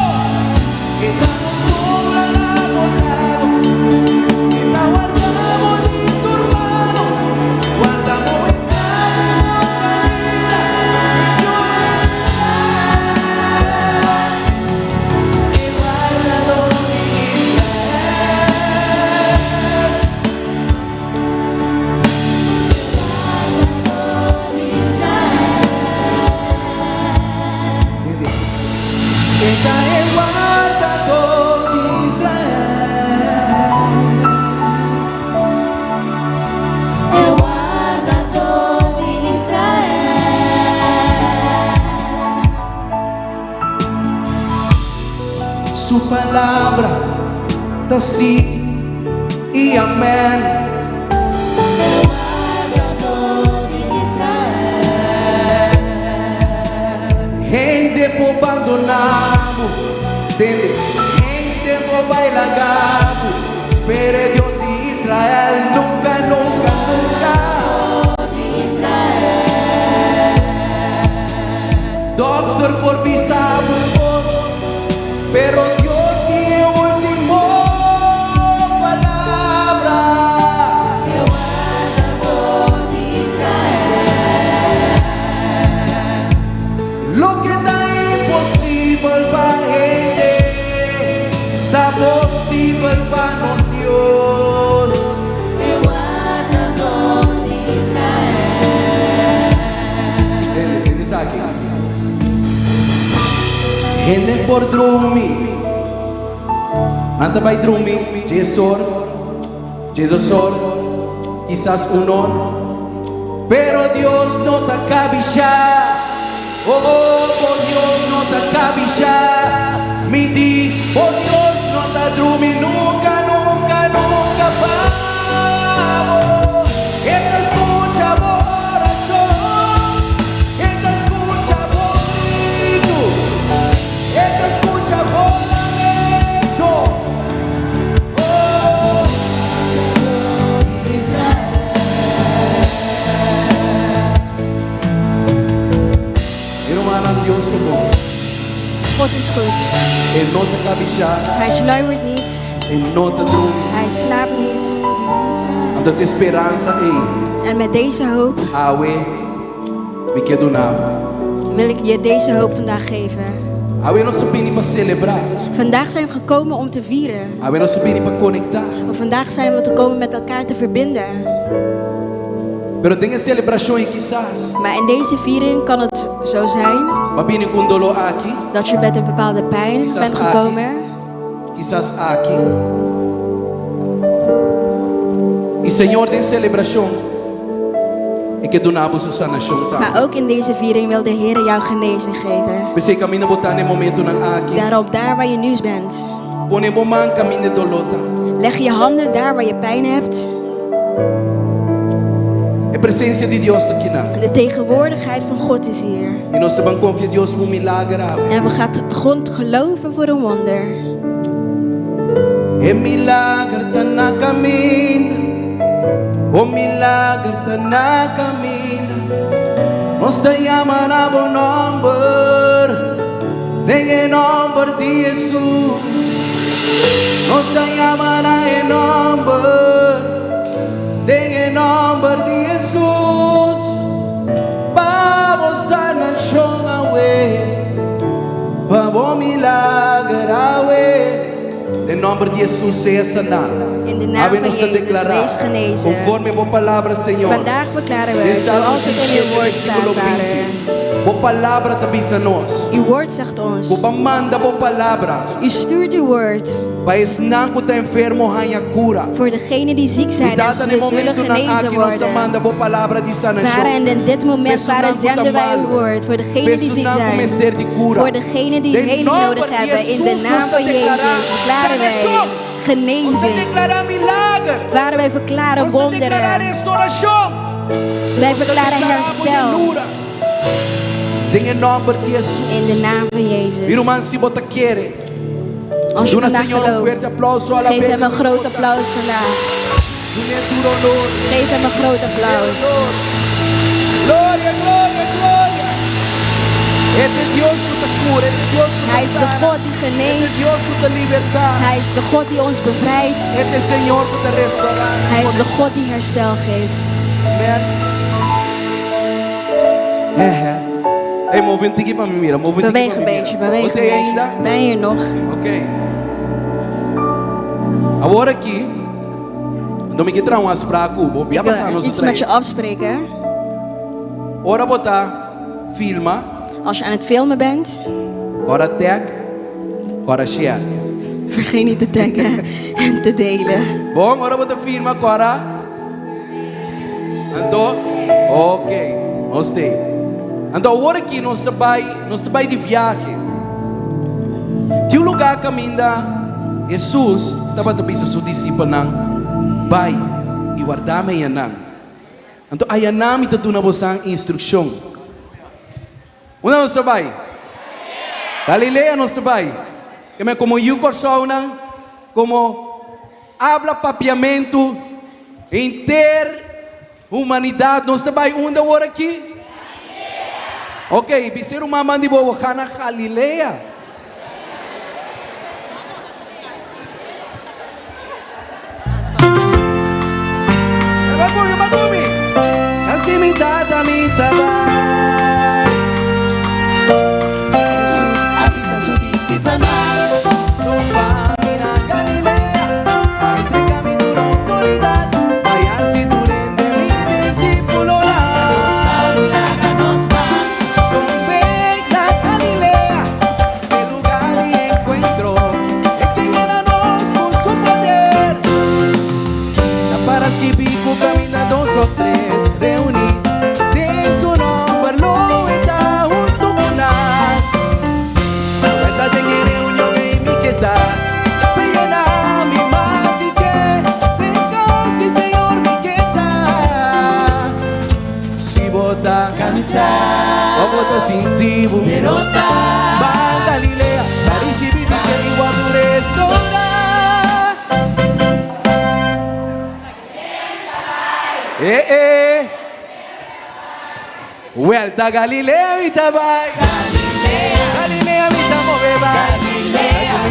E damo sopra volato. E da guardavo di turbano. Guardavo entrare in salita. E Dios di Israele. E guardador di Está el guardador de Israel. e guardador di Israele. Su palabra da sí y amén. Guardador di Israele. Gente por abandonado, entende? Gente por bailagado, pero Dios de Israel nunca, nunca, nunca. Doctor por pisar vos, pero Dios tiene último palabra. Guardador di Israele. Lo que está imposible para gente, está posible para nos Dios. E guardador di Israele. Entende isso aqui? Gente por dormir, anda vai dormir, Jesus, quizás pero Dios no te cabichar. Oh, por Dios no te cabichar. Mi di, por Dios Romana Dios te bom. God is goed. En nota kabisha. Hij sluimert niet. En nota droom. Hij slaapt niet. En dat esperança En met deze hoop awe me quedo na. wil ik je deze hoop vandaag geven. Awe não sabini para celebrar. Vandaag zijn we gekomen om te vieren. Awe não sabini para conectar. Maar vandaag zijn we gekomen met elkaar te verbinden. Pero tem a celebração quizás. Maar in deze viering kan het zo zijn Babini com dolor aqui. dat je met een bepaalde pijn bent gekomen. Quizás aqui. E Senhor tem celebração. E que do nabo sanação tá. Maar ook in deze viering wil de Heer jou genezing geven. Você caminha botar no momento na aqui. Daarom, daar waar je nu bent. Pone bom man caminho dolota. Leg je handen daar waar je pijn hebt. A presença de Deus aqui na. De tegenwoordigheid van God is hier. E nós também confiamos Deus por milagre. En we gaan grond geloven voor een wonder. E milagre tá na caminho. O milagre tá na caminho. Nós te chamamos a bom número. Tem o nome de Jesus. Nós te chamamos a número. Tem o nome de Jesus. Vamos a nação away. Vamos milagre away. Em nome de Jesus seja sanado. In de naam van Jezus, wees genezen. Conforme a palavra, Senhor. Vandaag verklaren we, zoals het in uw woord staat, Vader. A palavra também a nós. Uw woord zegt ons. O manda a palavra. U stuurt uw woord. Para esse nango tá enfermo ganha cura. Voor degenen die ziek zijn en ze zullen genezen worden. Vader, en in dit moment, Vader, zenden wij uw woord. Voor degenen die ziek zijn. Voor degenen die heling nodig hebben. In de naam van Jezus verklaren wij genezing. Vader, wij verklaren wonderen. Wij verklaren herstel. In de naam van Jezus. Als je vandaag gelooft, geef hem een groot applaus vandaag. Geef hem een groot applaus. Gloria, gloria, gloria. Hij is de God die geneest. Hij is de God die ons bevrijdt. Hij is de God die herstel geeft. Hey, move een tikje van me, mira. Beweeg een beetje, beweeg een beetje. Ben je nog? Oké. Agora aqui, não me quero umas para Cuba. Ik wil iets met je afspreken. Ora botar, filma. Als je aan het filmen bent, ora tag, ora share. Vergeet niet te taggen en te delen. Bom, ora botar filma, ora. Então, ok, gostei. Então agora aqui nós estamos de viagem. De um lugar caminha. Jesus estava também sa seus discípulos nang bay e guardar yan nang. Então ayan namin ito na bosang instruksyon. Una nós trabalho. Galilea nós trabalho. Kaya como yung corso nang como habla papiamento inter humanidade nós trabalho onde agora aqui. Ok, biser uma mandi bo na Galilea. Mitad, mitad. Jesus avisa su discípulos. No vamos a Galilea. Entrégame tu autoridad. Vaya si tú eres de mi discípulo. Nos van. Ven a Galilea. El lugar de encuentro. Que llénanos con su poder. Lámparas que pico camina 2 o 3. Vamos sin ti, derrota. Va a Galilea, París y Viviche igual tu restaurante. Vuelta a Galilea, Vitabai.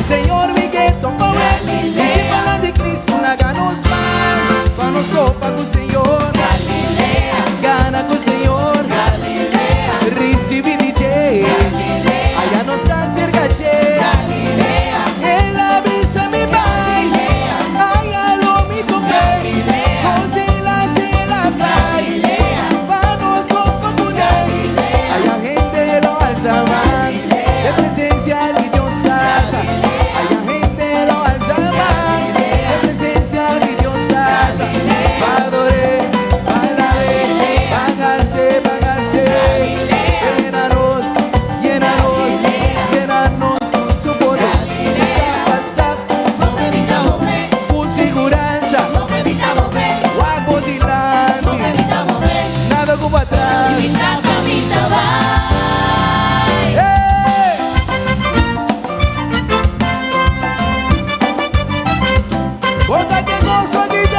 Senhor me que tomou ele. Discípula de Cristo, láganos pan. Vamos copa com o Senhor. Galilea. Gana com o Senhor. Galilea. Recibe DJ. Galilea. Allá no está cerca de Galilea. Él avisa mi baile. Allá lo mi topé. José la tela Galilea. Vamos copa con él. Allá gente lo alza más. De presencia de Dios trata. Allá gente lo alza más. De presencia de Dios trata. Padre, Padre, pagarse, pagarse. Llénanos, llénanos, llénanos con su poder. Stop, stop. Con seguranza. Guapo delante. Nada como atrás. Hey! Bota que gozo aqui tem.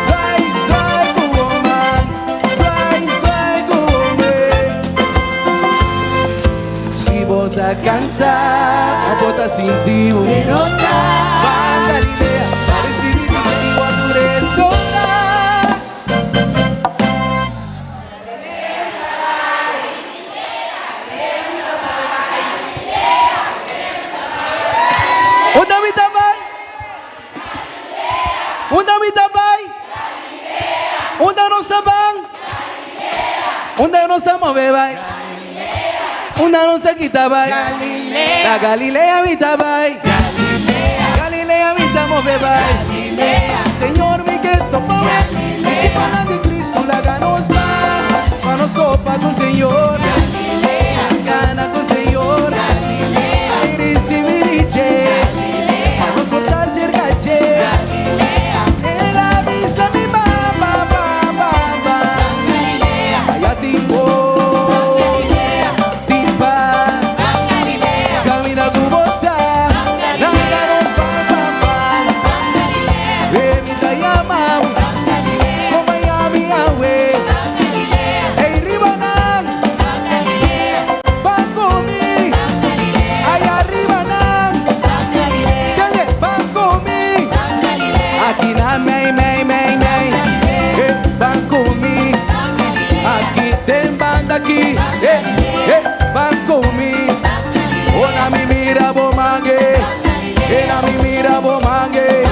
Sai com o homem. Sai com o homem. Se bota cansar, bota sentir o derrota. Vai Galilea, para recibir igual do restaurar. Onde me vai? Onde me vai? Onde não sabem? Onde não sabem vai? Onde não se quita vai? Da Galilea me vai. Galilea me move vai. Senhor me que tomou. Discípula de Cristo, láganos pan. Vamos copa com o Senhor. Gana com o Senhor. Ai recebe DJ. Vamos voltar cerca de ela avisa mi baba baba. Allá tem voz, tem paz. Camina com botar. Láganos baba. Emita yamau. Como Miami awe. Ei ribanan. Van comigo. Aí arriba nan. Van comigo. Aqui na mei. Van comigo. Aqui tem banda aqui. Van comigo. Ona mi mira bo mangue. Ela me mira bo mangue.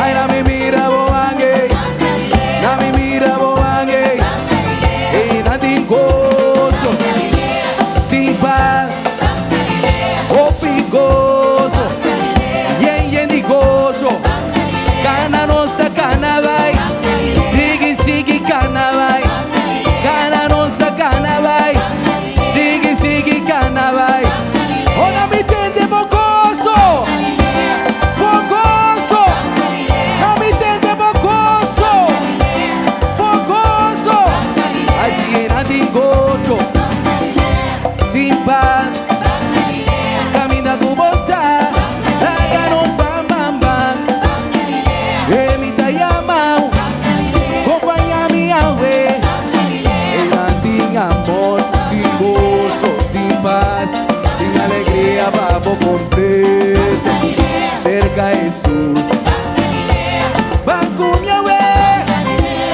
Ai na me mira bo mangue. Na me mira bo mangue. Ei na tem gozo. Tem paz. O pigoso. Yen de gozo. Cana nossa cana vai. Sigue cana vai. Cana nossa cana vai. Sigue cana vai. Ora me tende bogoso. Bogoso. Não me tende bogoso. Bogoso. Ai se não tem gozo. Tem paz. Camina com vontade. Láganos bam bam bam. Emita yamau. Companhia minha way. Ela tem amor, tem gozo, tem paz, tem alegria para o completo. Cerca Jesus. Vai com minha way.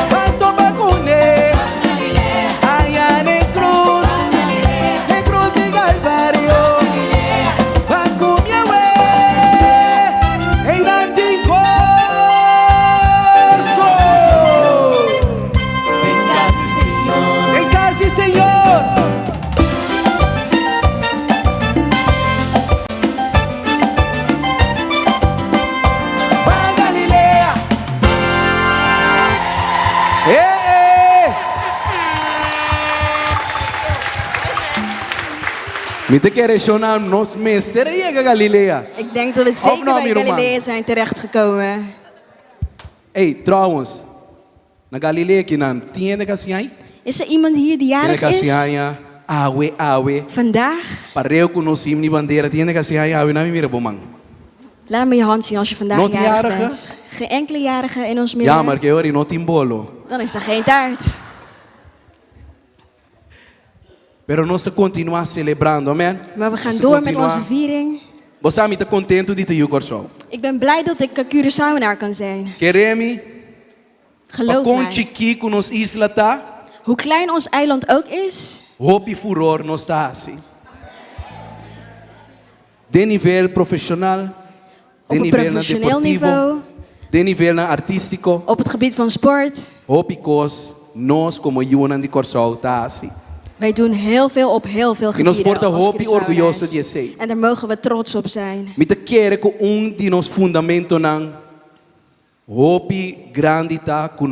Vai tomar com ele. Allá en cruz y Calvario. Vai com minha way. Ei nanti gozo. En casa, Senhor. Vai Galilea. Me te quer shonar nos meester chega Galilea. Ik denk dat we zeker nou, bij Roman. Galilea zijn terechtgekomen. Hey, trouwens, na Galilea kinan, tiene kasi ay? Is er iemand hier die Tiene jarig kasi is? ay, awe. Vandaag? Pareo kunosim ni bandera, tiene kasi ay, awe na mira bomang. Laat me je hand zien als je vandaag Not jarig jarige? bent. Geen enkele jarige in ons midden. Ja, maar kaya rin, not in bolo. Dan is er geen taart. Pero nós continuar celebrando, amen? Maar we gaan Nós door met continuar. onze viering. Você está contente de te Curaçao? Ik ben blij dat ik Curaçaoenaar kan zijn. Queremos Geloof com mij. chiqui nos isla tá, Hoe klein ons eiland ook is, hope furor nos tá assim. De nível profissional, de op een nível na professioneel deportivo, niveau, de nível na artístico, op het gebied van sport. hope cos nós como Yunan de Curaçao tá assim. Wij doen heel veel op heel veel E nós gebieden porta als hope orgulhoso Curaçaoenaars. de ser. En daar mogen we trots op zijn. Mita quer que de nos fundamento nan hope grande tá com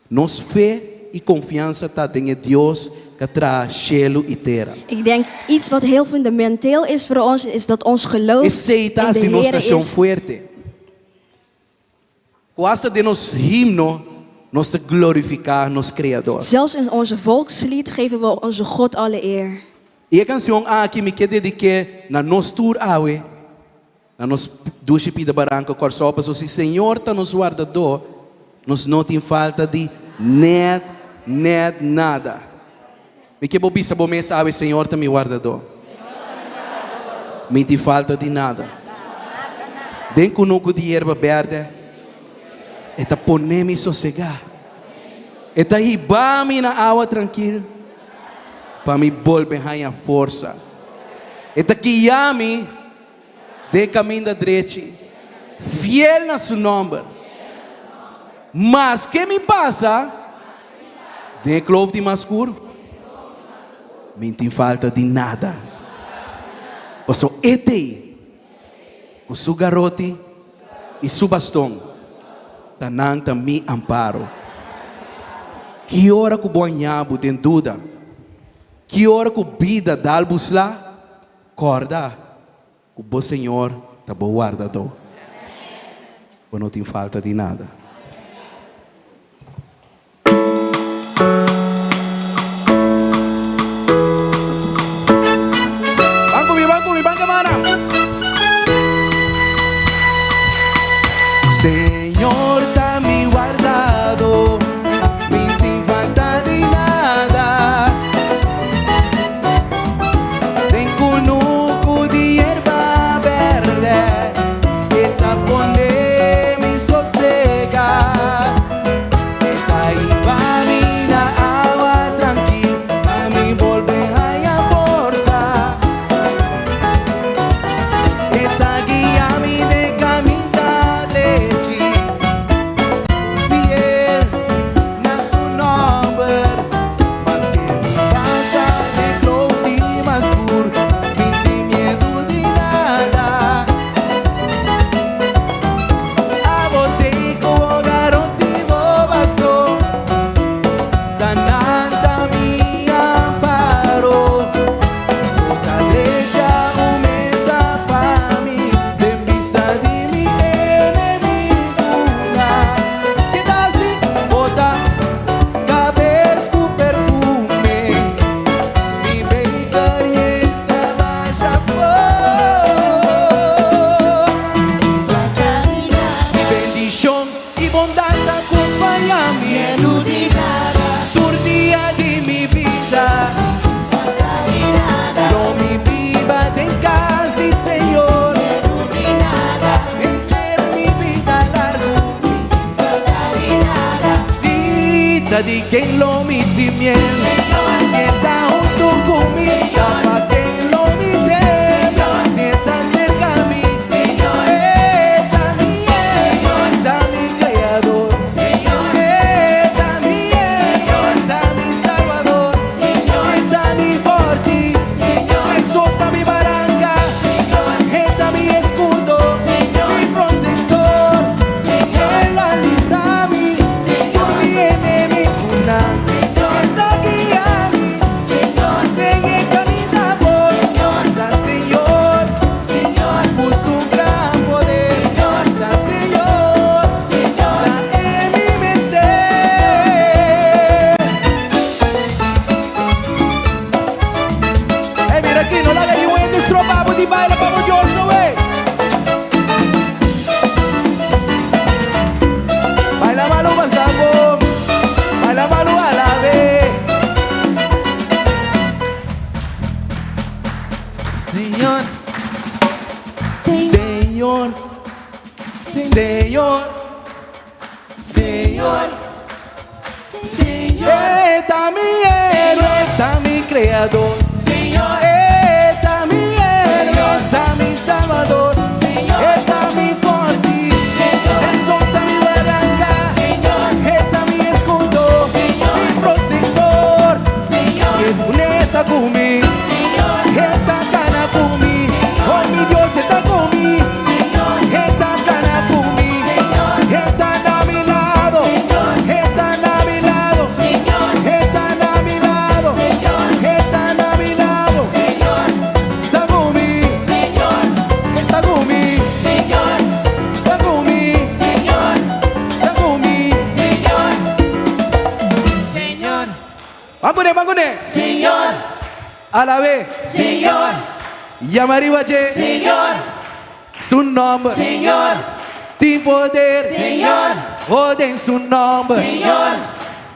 nos fé e confiança tá em Deus que traz cielo e terra. Ik denk iets wat heel fundamenteel is voor ons, is dat ons geloof Aceita in de se nos Heer nação is. fuerte. Quase de nos himno, nos te glorificar nos Criador. Zelfs in onze volkslied geven we onze God alle eer. E a canção aqui me quer dedicar na nos tour awe, na nos duche pida barranca corsopa, so se Senhor tá nos guardador, nos não tem falta de nada. Me que bobi sa bome sabe Senhor tá me guardador. Me tem falta de nada. Den kunuko de erva verde, eta ponemi sossegar. Eta hibami na água tranquila, para me volver a força. Eta guiame de caminho da direita, fiel na seu nome. Mas que me passa? De clove de mascuro, me tem falta de nada. Posso ete, o seu garote e seu bastão, tananta me amparo. Que hora que o banhabo tem dúvida? Que hora que o vida dá albus lá? Corda, o bom Senhor está bom guardador. Ou não tem falta de nada. Banco, mana. Senhor, está me guardado. De quien lo miti miel, sienta junto conmigo, para quien lo mite, sienta cerca a mí, está mi creador, está mi salvador, está mi forti, exalta mi barranca, está mi escudo, mi protector, él la libra a mí, por mi enemigo. Está guiando. Señor, Señor, Señor. Está mi héroe, está mi creador. Señor, está mi héroe, está mi salvador. Señor, está mi forti. Señor, exalta mi barranca. Señor, está mi escudo. Señor, mi protector. Señor, si está conmigo. Señor, está cana conmigo. Oh, mi Dios está conmigo. Señor, está cana conmigo. Señor, está a mi lado. Señor, está a mi lado. Señor, está a mi lado. Señor, está a mi lado. Señor, está conmigo. Señor, está conmigo. Señor, está conmigo. Señor, está conmigo. Señor, Señor. Mangune. Señor, a la vez. Señor, Yamaribache. Señor, su nombre. Señor, tem poder. Señor, ora em su nombre. Señor,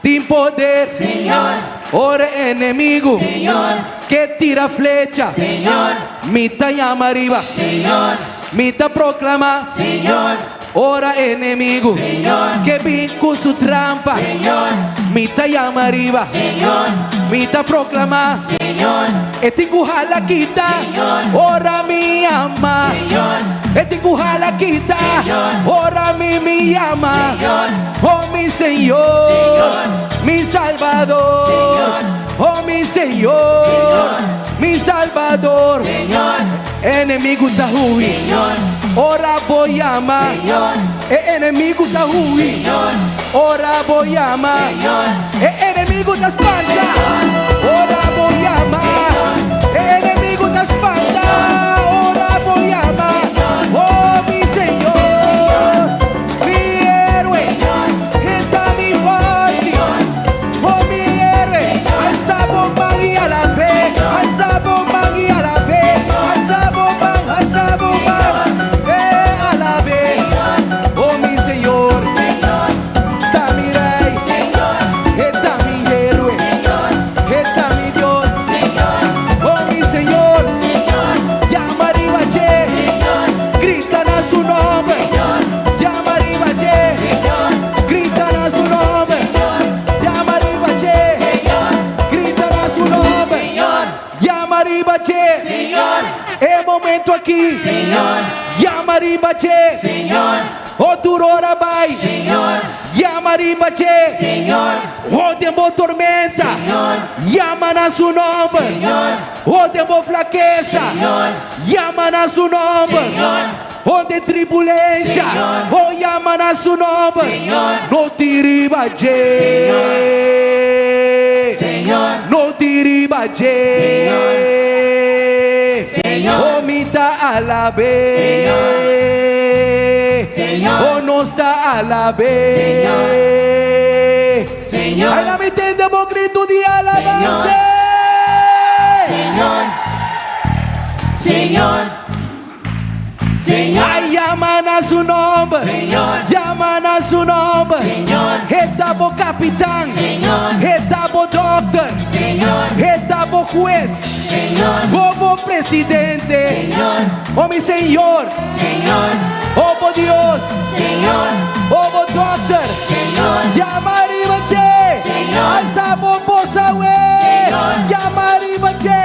tem poder. Señor, ora enemigo. Señor, que tira flecha. Señor, mita llama arriba. Señor, mita proclama. Señor, ora enemigo. Señor, que vinco su trampa. Señor, mita llama arriba. Señor, mita proclama. Señor, etinguhala quita. Ora mi ama. Señor, etinguhala quita. Ora mi ama. Oh mi Señor, mi Salvador. Señor, oh mi Señor, mi Salvador. Señor, enemigo tá ruim. Ora voy ama. Enemigo tá ruim. Ora voy ama. Enemigo tá espanta. Ora voy ama. Enemigo tá espanta. Ora voy ama. Oh mi Señor, mi héroe, está mi forte. Oh mi héroe, alza bomba y a la vez, alza bomba y a la vez, alza bomba, a la vez. Oh mi Señor, está mi rey, está mi héroe, está mi Dios. Oh mi Señor, llama Ribache, gritan a su nombre, llama Ribache, gritan a su nombre, llama Ribache, gritan a su nombre, llama Ribache, es momento aquí, llama Ribache, oh turora vai, llama Ribache, oh tiempo tormenta, llaman a su nombre, oh tiempo flaqueza, llaman a su nombre, oh de turbulencia, oh llaman a su nombre, no te Ribache, no te Ribache, oh mita a la vez, oh no está a la vez, ay la mi tendemos grito de alabanza, ay llaman a su nombre, llaman a su nombre, estamos capitán, estamos doctor, estamos juez, como presidente, oh mi Señor, oh Dios, oh doctor, llama Ribache, alzamos voz a llama Ribache,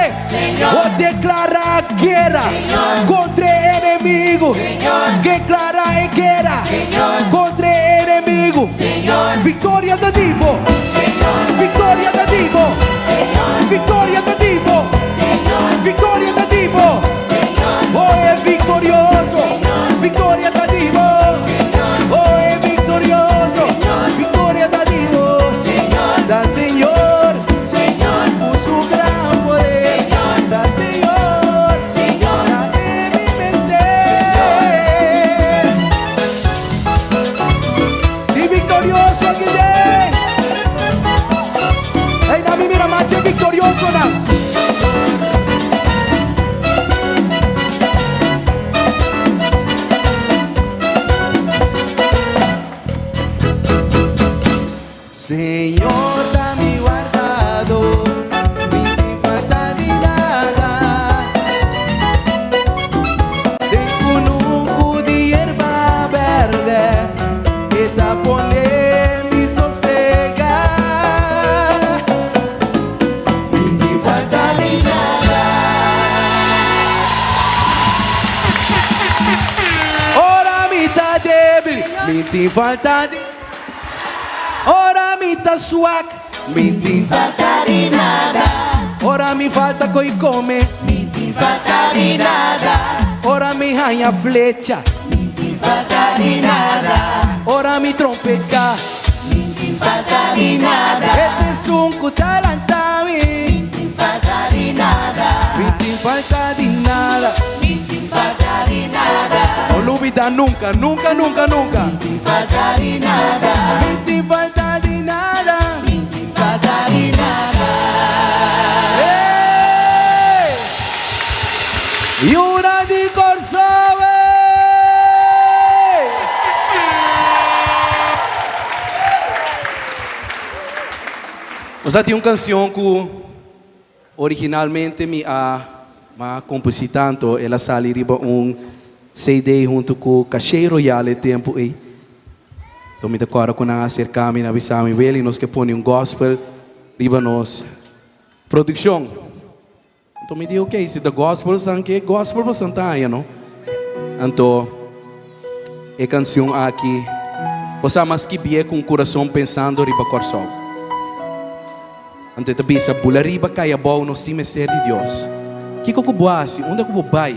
oh declara guerra contra enemigo, declara guerra contra enemigo, victoria de Divo, victoria de Divo, victoria de Divo, victoria de Divo, oh es victorioso, victoria de Divo, oh es victorioso, victoria de Divo, da Señor, por su gran poder, da Señor, da mi mister, y victorioso aquí de, hey Nami mira macho victorioso na. Señor, dame guardado, mi te falta de nada. Tengo un cuco de hierba verde. te falta de ora mi ta swag, mi te falta di nada, ora mi falta coi come, mi ti falta di nada, ora mi hai a fleccia, mi ti falta di nada, ora mi trompetta, mi ti falta di nada, e te sun cu talantami, mi ti falta di nada, mi te falta di nada, mi ti falta di nada, non l'ubita nunca, nunca, nunca, nunca, mi ti falta di nada, mi te falta di nada, mi ti falta di nada. Iura di Corsove! Usati una canzone che originalmente mi ha compositato e la sali riba un CD junto con Caché Royale tempo e então me decora com a acercar-me na visão e ver nós que põe um gospel riba nos produção. Então me digo ok, se da gospel são que gospel para santaia, não? Então a canção aqui você mais que bem com o coração pensando riba coração. Então também essa bula riba caia bom nos time ser de Deus. Que coco boasi, onde coco vai?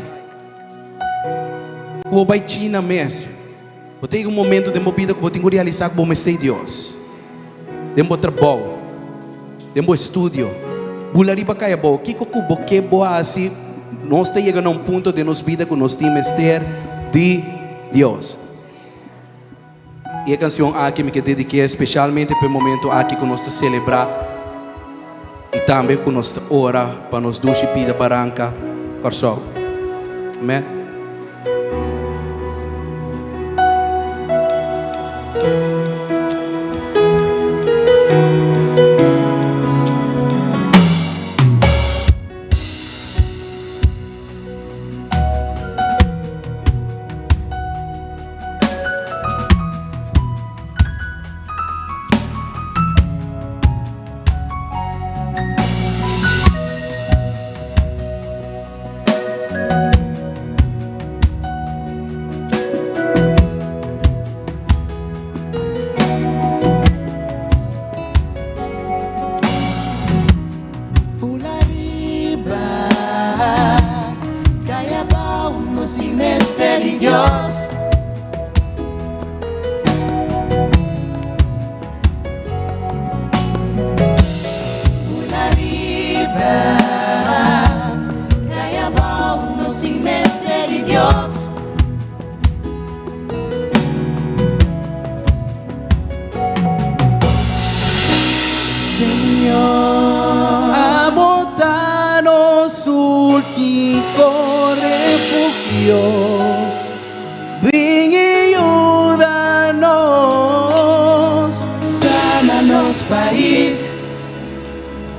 Coco vai China mesmo. Eu tenho um momento de movida que eu tenho que realizar que eu me sei Deus. Dembo trabalho, dembo estudio. Bula riba caia bom. Que coco boque boasi, nós está chegando a um ponto de nos vida que nós temos ser de Deus. E a canção aqui me dediquei especialmente para o momento aqui que nós está celebrar e também que nós está ora para nos duche pida baranca corsol. Amém.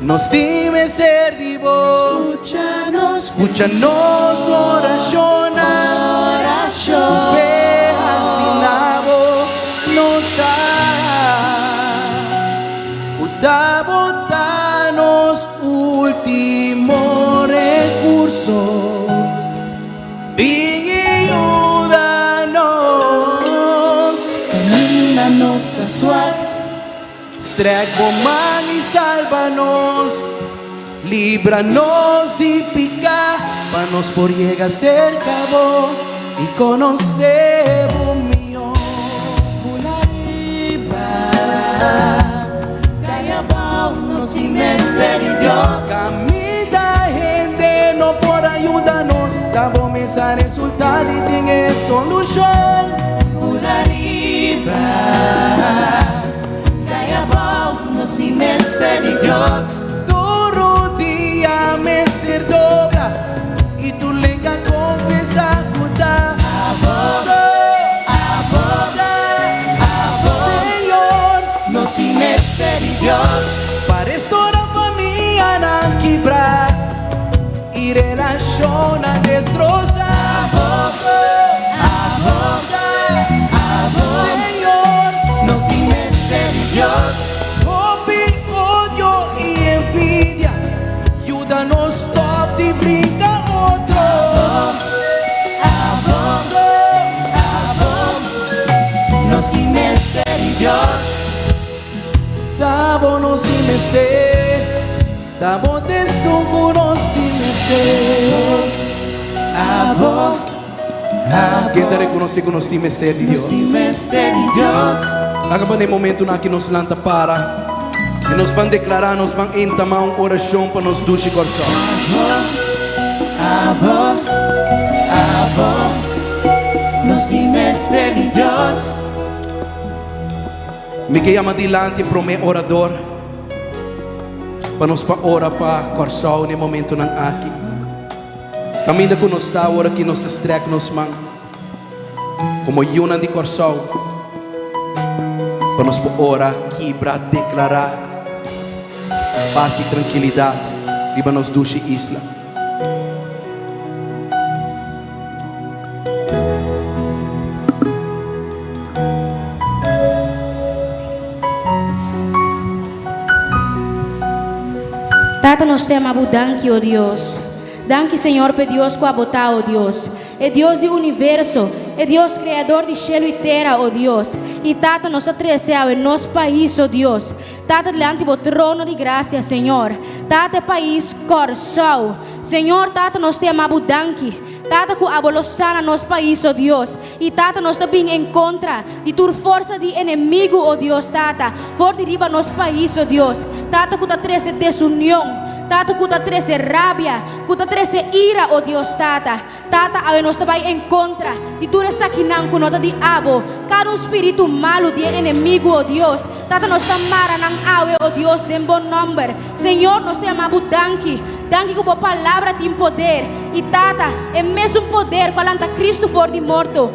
Nos time ser divo, escúchanos oración, fe asinabo, nos botanos último recurso, ven y ayúdanos, camínanos da suave. Strek man y sálvanos, líbranos de picar, para nos por llegar cerca vos y conocer vos mío. Calla nos sin Dios. Camita gente no por ayudarnos, tabo mesa resultado y tiene solución. Sin Mestre de Dios, tu rodilla Mestre dobla y tu lengua confiesa puta. Señor, no sin Mestre de Dios, para restaurar familia na quebrar y relación a destrozar. Señor, no sin Mestre de Dios. No stop de brinca outro. No sin abo nos dimester, tamo de sumbu nos dimester. Abo, quem te reconhece que nos dimester de Deus? Acaba no momento na que nos lanta para e nos vão declarar, nos vão entamar uma oração para nos duche coração. Abo, nos dimester de Deus. Me que llama dilante para o orador para nos orar para coração no momento nan aqui. Ainda que nos está ora que nos estreque nos mãos como yuna de coração para nos orar aqui para declarar paz e tranquilidade e para nos duche isla. Tata, nós te amamos, danke, oh Deus. Danke, Senhor, por Deus que abotar, oh Deus. É Deus do universo, é Deus criador de céu e terra, oh Deus. E Tata, nós atravessamos em nosso país, oh Deus. Tata, diante do trono de graça, Senhor. Tata, país, coração. Senhor, Tata, nós te amamos, danke. Tata, que abolosana nosso país, oh Deus. E Tata, nós também em contra de tua força de inimigo, oh Deus, Tata. For deriva nosso país, oh Deus. Tata, que está treze desunião. Tata, que está treze rabia. Que está treze ira, oh Deus, Tata. Tata, a nós também em contra de tua saquinão que nota de abo. Cada espírito malo de inimigo, oh Deus. Tata, nós tamara nang awe, oh Deus, de bom nome. Senhor, nós te amamos, danke. Danke que a palavra tem poder. E Tata, é mesmo poder quando anda Cristo for de morto.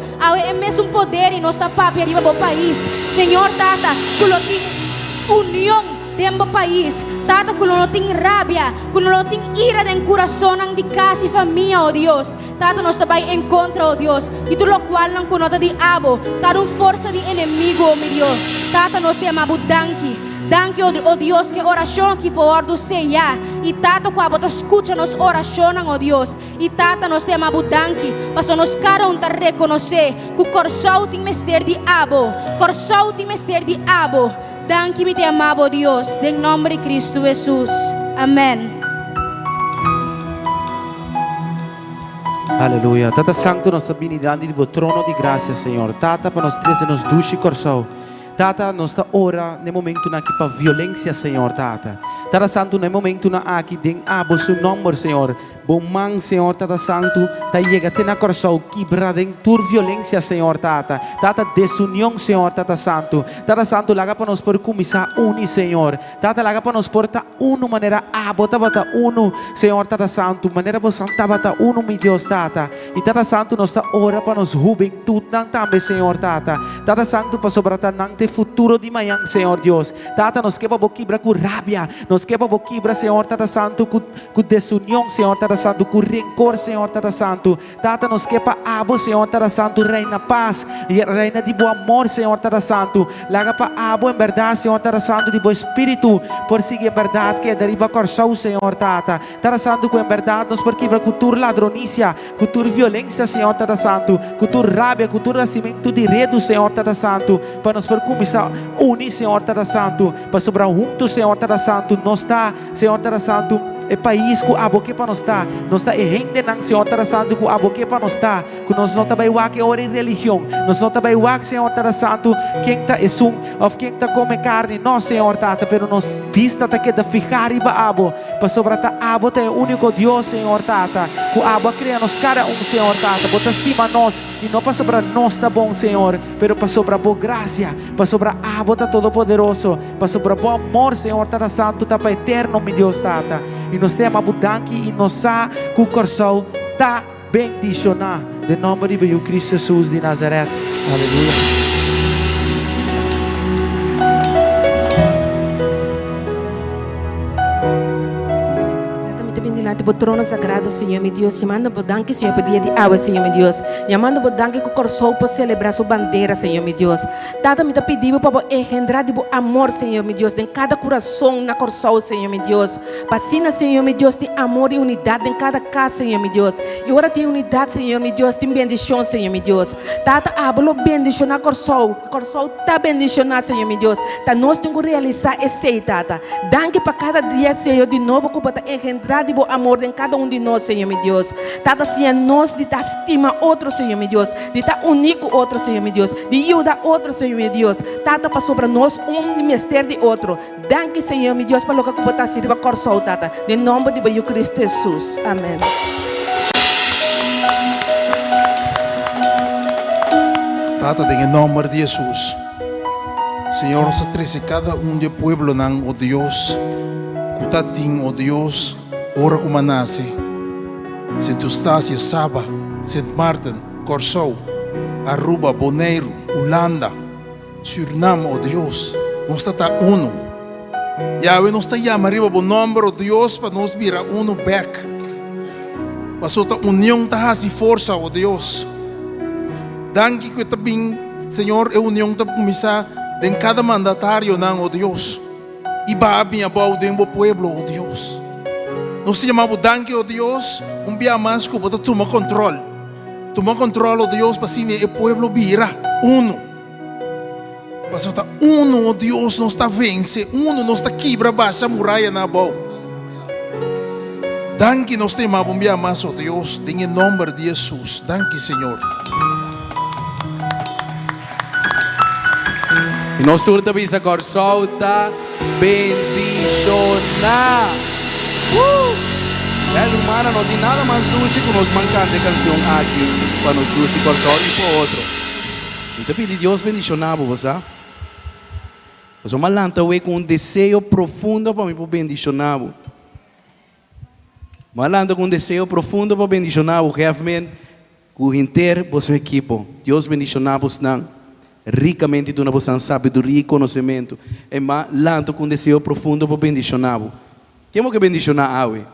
É mesmo poder em nossa papia arriba do país. Senhor, Tata, que não tem união dentro do país. Tata, que não tem rabia, que não tem ira dentro do coração de casa e família, oh Deus. Tata, nós também encontra, oh Deus. E tudo o qual não conota de abo, cada força de inimigo, oh meu Deus. Tata, nós te amamos, danke. Danke, oh Deus, que oração aqui por do seja. E Tata, que a escuta nos oração, oh Deus. E Tata, nós te amamos, danke. Mas nós cada um reconhecer que o coração tem mestre de abo. Coração tem mestre de abo. Danke, me te amamos, Deus. Em nome de Cristo Jesus. Amém. Aleluia. Tata Santo, nós estamos diante do trono de graça, Senhor. Tata, para nós três nos duche coração. Tata, nós está ora no momento na que para violência, Senhor, Tata. Tata Santo, no momento na aqui den abo su número, Senhor. Bom man, Senhor, Tata Santo, ta chega até na coração, quebra dentro violência, Senhor, Tata. Tata desunião, Senhor, Tata Santo. Tata Santo, laga para nós por começar uni, Senhor. Tata, laga para nós por ta uno maneira abo, ta uno, Senhor, Tata Santo. Maneira por santa bata uno, meu Deus, Tata. E Tata Santo, nós está ora para nós juventude nang também, Senhor, Tata. Tata Santo, para sobrata nang te futuro de manhã, Senhor Deus. Tata, nós quebra boquibra com rabia. Nós quebra boquibra, Senhor, Tata Santo, com desunião, Senhor, Tata Santo, com rancor, Senhor, Tata Santo. Tata, nós quebra abo, Senhor, Tata Santo, reina paz e reina de bom amor, Senhor, Tata Santo. Laga para abo, em verdade, Senhor, Tata Santo, de bom espírito, por seguir em verdade, que deriva coração, Senhor, Tata. Tata Santo, com em verdade, nós por quebra cultura ladronícia, cultura violência, Senhor, Tata Santo, cultura rabia, cultura nascimento de redo, Senhor, Tata Santo, para nós por começar unir, Senhor, Tata Santo, para sobrar juntos, Senhor, Tata Santo, nós está, Senhor, Tata Santo, é país que a boca para nós está e rende não, Senhor, Tata Santo, que a boca para nós está, que nós não também que é hora de religião, nós não também Senhor, Tata Santo, quem está é sum, ou quem está come carne, não, Senhor, Tata, pero nós vista tá que da ficar iba abo, para sobrar tá abo é o único Deus, Senhor, Tata, que a abo cria nos cada Senhor, Tata, bota estima nós e não para sobrar nós tá bom, Senhor, pero para sobrar boa graça, para sobrar abo tá todo poderoso, para sobrar bom amor, Senhor, Tata Santo, tá para eterno, meu Deus, Tata. E nós temos danke e nós sa que o coração está bendicionado. De nome de Jesus Cristo Jesus de Nazaré. Aleluia. nati po trono sagrado, Senhor, meu Deus. Chamando por danke, Senhor, por dia de água, Senhor, meu Deus. Chamando por danke que o coração por celebrar sua bandeira, Senhor, meu Deus. Tata, me tá pedindo para engendrar de amor, Senhor, meu Deus, em cada coração na coração, Senhor, meu Deus. Passina, Senhor, meu Deus, de amor e unidade em cada casa, Senhor, meu Deus. E agora tem unidade, Senhor, meu Deus, tem bendição, Senhor, meu Deus. Tata, hablo bendição na coração tá bendicionado, Senhor, meu Deus. Tá nós temos que realizar esse, Tata. Danke para cada dia, Senhor, de novo, que para engendrar de amor em cada de nós, Senhor, meu Deus. Tata, Senhor, nós de estima outro, Senhor, meu Deus. De estar único outro, Senhor, meu Deus. De ajudar outro, Senhor, meu Deus. Tata, para sobre nós mistério de outro. Danke, Senhor, meu Deus, para o que para servir coração, Tata. Em nome de Cristo Jesus. Amém. Tata, em nome de Jesus, Senhor, nos atrece cada de pueblo ng o Dios, kutating o Dios, ora kumanase, Saint Eustacia, Saba, Saint Martin, Corsou, Aruba, Bonaire, Holanda, Suriname, o Dios, nos tata uno. Yahweh nos llama arriba bom nombre, o Dios, para nos vira uno back. Pasota união tahasi força, o Dios. Danke que também, Senhor, é união da comissão em cada mandatário não, oh Deus. Iba a minha boa do pueblo, oh Deus. Nós te chamamos danke, oh Deus, dia mais que você toma controle. Toma controle, oh Deus, para assim o pueblo vira uno. Mas está uno, oh Deus, nós está vence, uno, nós está quebra baixa muralha na boa. Danke, nós te chamamos dia mais, oh Deus, em nome de Jesus. Danke, Senhor. E nós todos também sa coração tá bendicionar. Hermana, não tem nada mais dulce que nós mancando canção aqui para nos dulce coração e para outro. Então pedi Deus bendicionar você. Você malanta com desejo profundo para me bendicionar. Malanta com desejo profundo para bendicionar o realmente o inteiro do seu equipo. Deus bendicionar você não. Ricamente tu na vossa sabedoria e conhecimento. É mais lanto com desejo profundo para bendicionar-vos. Quem que bendicionar awe?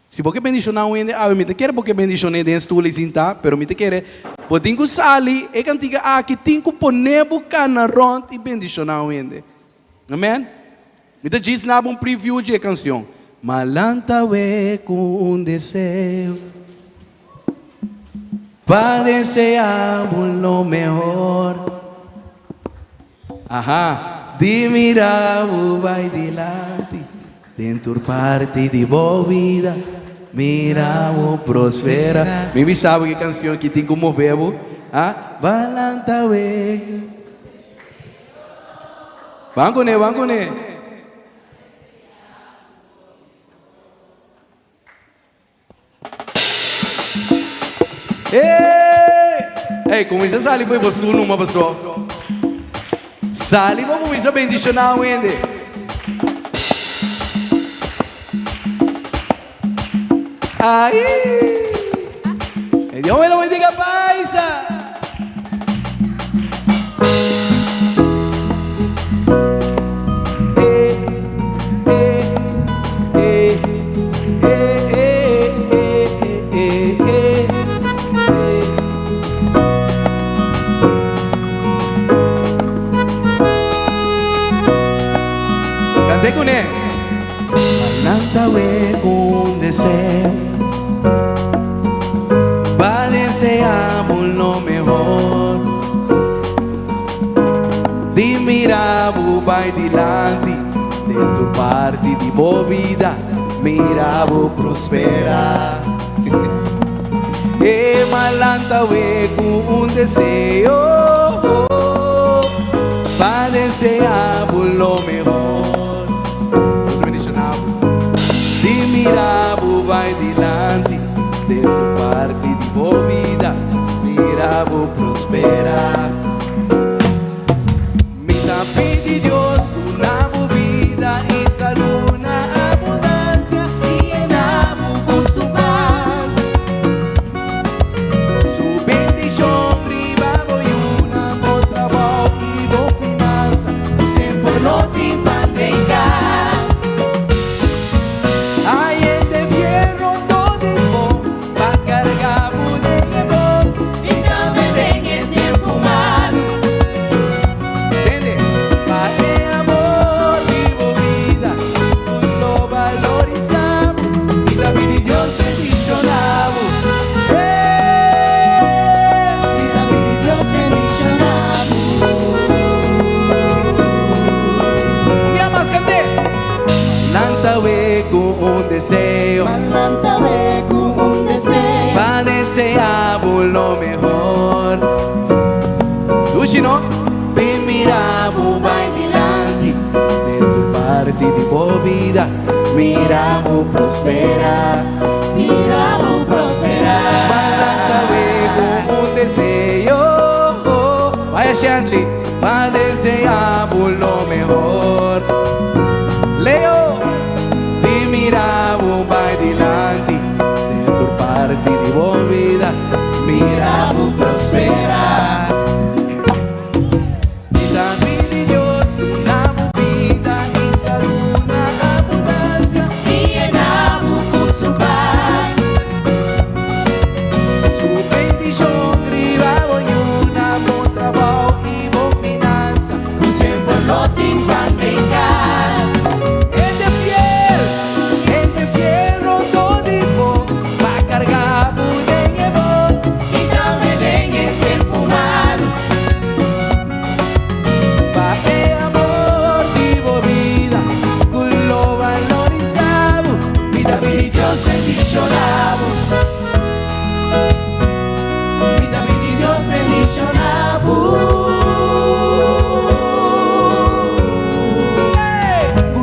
Se você bendicionar o ende, awe me te quer porque bendicionar dentro do lisinta, pero me te quer. Por tingo sali, é cantiga que tingo ponebo canaront e bendicionar o ende. Amém? Me te diz na preview de canção. Malanta we com desejo. Para deseamos lo mejor. Ajá. De mirar vai dilante. Dentro parte de boa vida. Mira o prospera. Me sabe que canção que tem como verbo? Ah, balanta we. Vamos né, vamos né. Ei, começa a sair foi você numa pessoa. Sali, vamos começar a bendicionar o ende. Aí, Deus me lo bendiga, paisa. Cante con él. Balanta con deseo. Va deseamos lo mejor. Di miravo vai dilante. Dentro parte di boa vida. Miravo prospera. E malanta con deseo. Va deseamos lo mejor. Miravo vai dilante, dentro parte di boa vida, miravo prospera. Me dá pedi Deus una vida e salud, una abundancia y llenamos con su paz. Su bendición privado y una buen trabajo y buena finanza, sempre no te van a negar. Fiel un deseo. Malantabe con un deseo. Pa deseamos lo mejor. Luchino, te miramos va adelante. De tu parte de vida, miramos prosperar. Miramos prosperar. Malantabe con un deseo. Vaya Shantley, pa deseamos lo mejor. Leo, te miramos va adelante. De tu parte de vida, miramos prosperar. Vida de Dios, una vida y salud, una abundancia. Y llenamos con su paz. Su bendición, privado y una buen trabajo y buena finanza. Siempre lo timban de casa. Gente fiel, rondo de voz, va cargado de llevo. Y también de perfumado. Va de amor, vivo vida, con lo valorizado. Vida de Dios bendicionado. Vida de Dios bendicionado.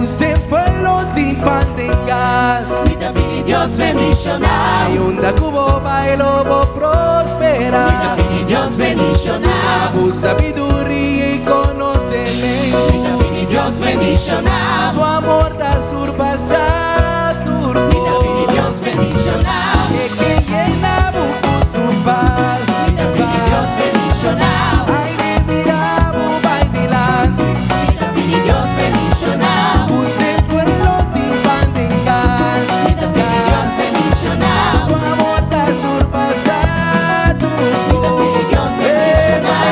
Usted lo timpan de casa. Vida de Dios bendicionado. Hay un da cubo bailo bo prospera. Vida de Dios bendicionado. Bu sabiduría y conocimiento. Vida de Dios bendicionado. Su amor da surpasa turbo. Vida de Dios bendicionado. Que llena con su paz. Vida de Dios bendicionado. Ay, de miramos va adelante. Vida de Dios bendicionado. Usted lo timpan de casa. Vida de Dios bendicionado. Su amor da surpasa turbo. Vida de Dios bendicionado.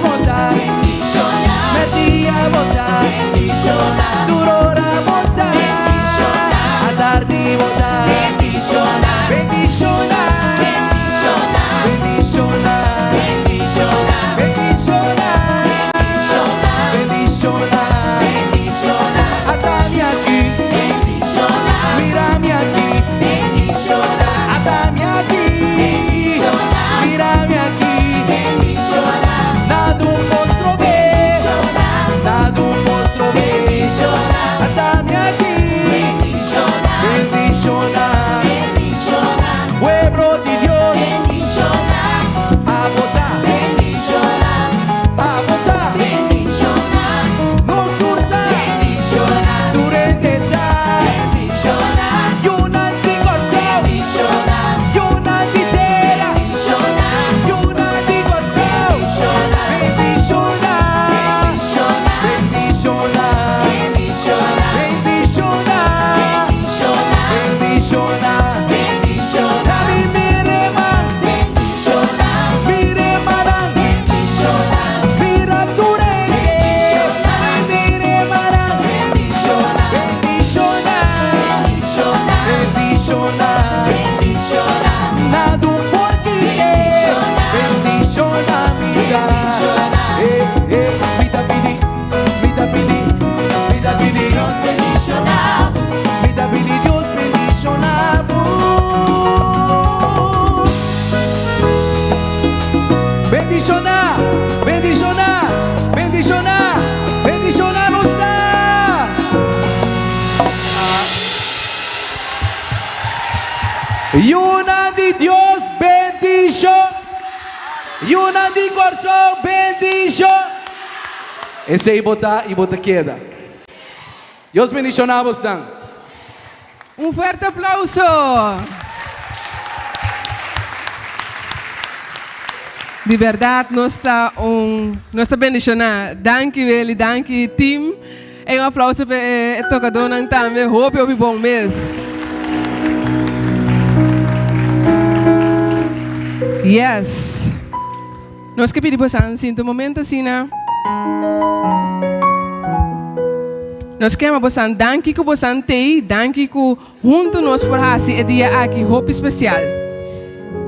Bondad, Bendicionado. María bondad, Bendicionado. Durora bondad, Bendicionado. Adardi bondad, Bendicionado. bendicionar, Bendicionado. bendicionar, Bendicionado. bendicionar, bendicionar, Bendicionado. atame aquí, Bendicionado. mírame aquí, Bendicionado. atame aquí, Bendicionado. mírame aquí, Bendicionado. nada un monstruo ver, Bendicionado. nada un monstruo ver, Bendicionado. atame aquí, Bendicionado. bendicionar, Bendicionado. pueblo de Dios, Bendicionado. a votar, Bendicionado. a votar, Bendicionado. nos gusta, Bendicionado. durante tal, Bendicionado. y un anticorso, Bendicionado. y un antitera, Bendicionado. y un anticorso, bendicionar, bendicionar, Bendicionado. bendicionar, bendicionar, Bendicionado. Bendicionado. Dami mire man, Bendicionado. mire maran, Bendicionado. mira tu rey, mire maran, Bendicionado. bendicionar, bendicionar, Bendicionado. nada un porqué, bendicionar vida, vida pidi, vida pidi, vida pidi, Dios bendicionado. vida pidi, Dios bendicionar. Bendicionar, bendicionar, bendicionar, bendicionar nos dá. Y una de Dios bendición, y una de corazón bendición. Esse aí botar e botar queda. Deus bendicionamos dan. Un fuerte aplauso. De verdade, nós está bendicionado. Danke wel, danke team. E aplauso para o tocador também. Hope eu vi bom mês. Yes. Nós que pedimos assim, um momento assim, né? Nós queremos você danke que você tem, danke que junto nós por assim é dia aqui hope especial.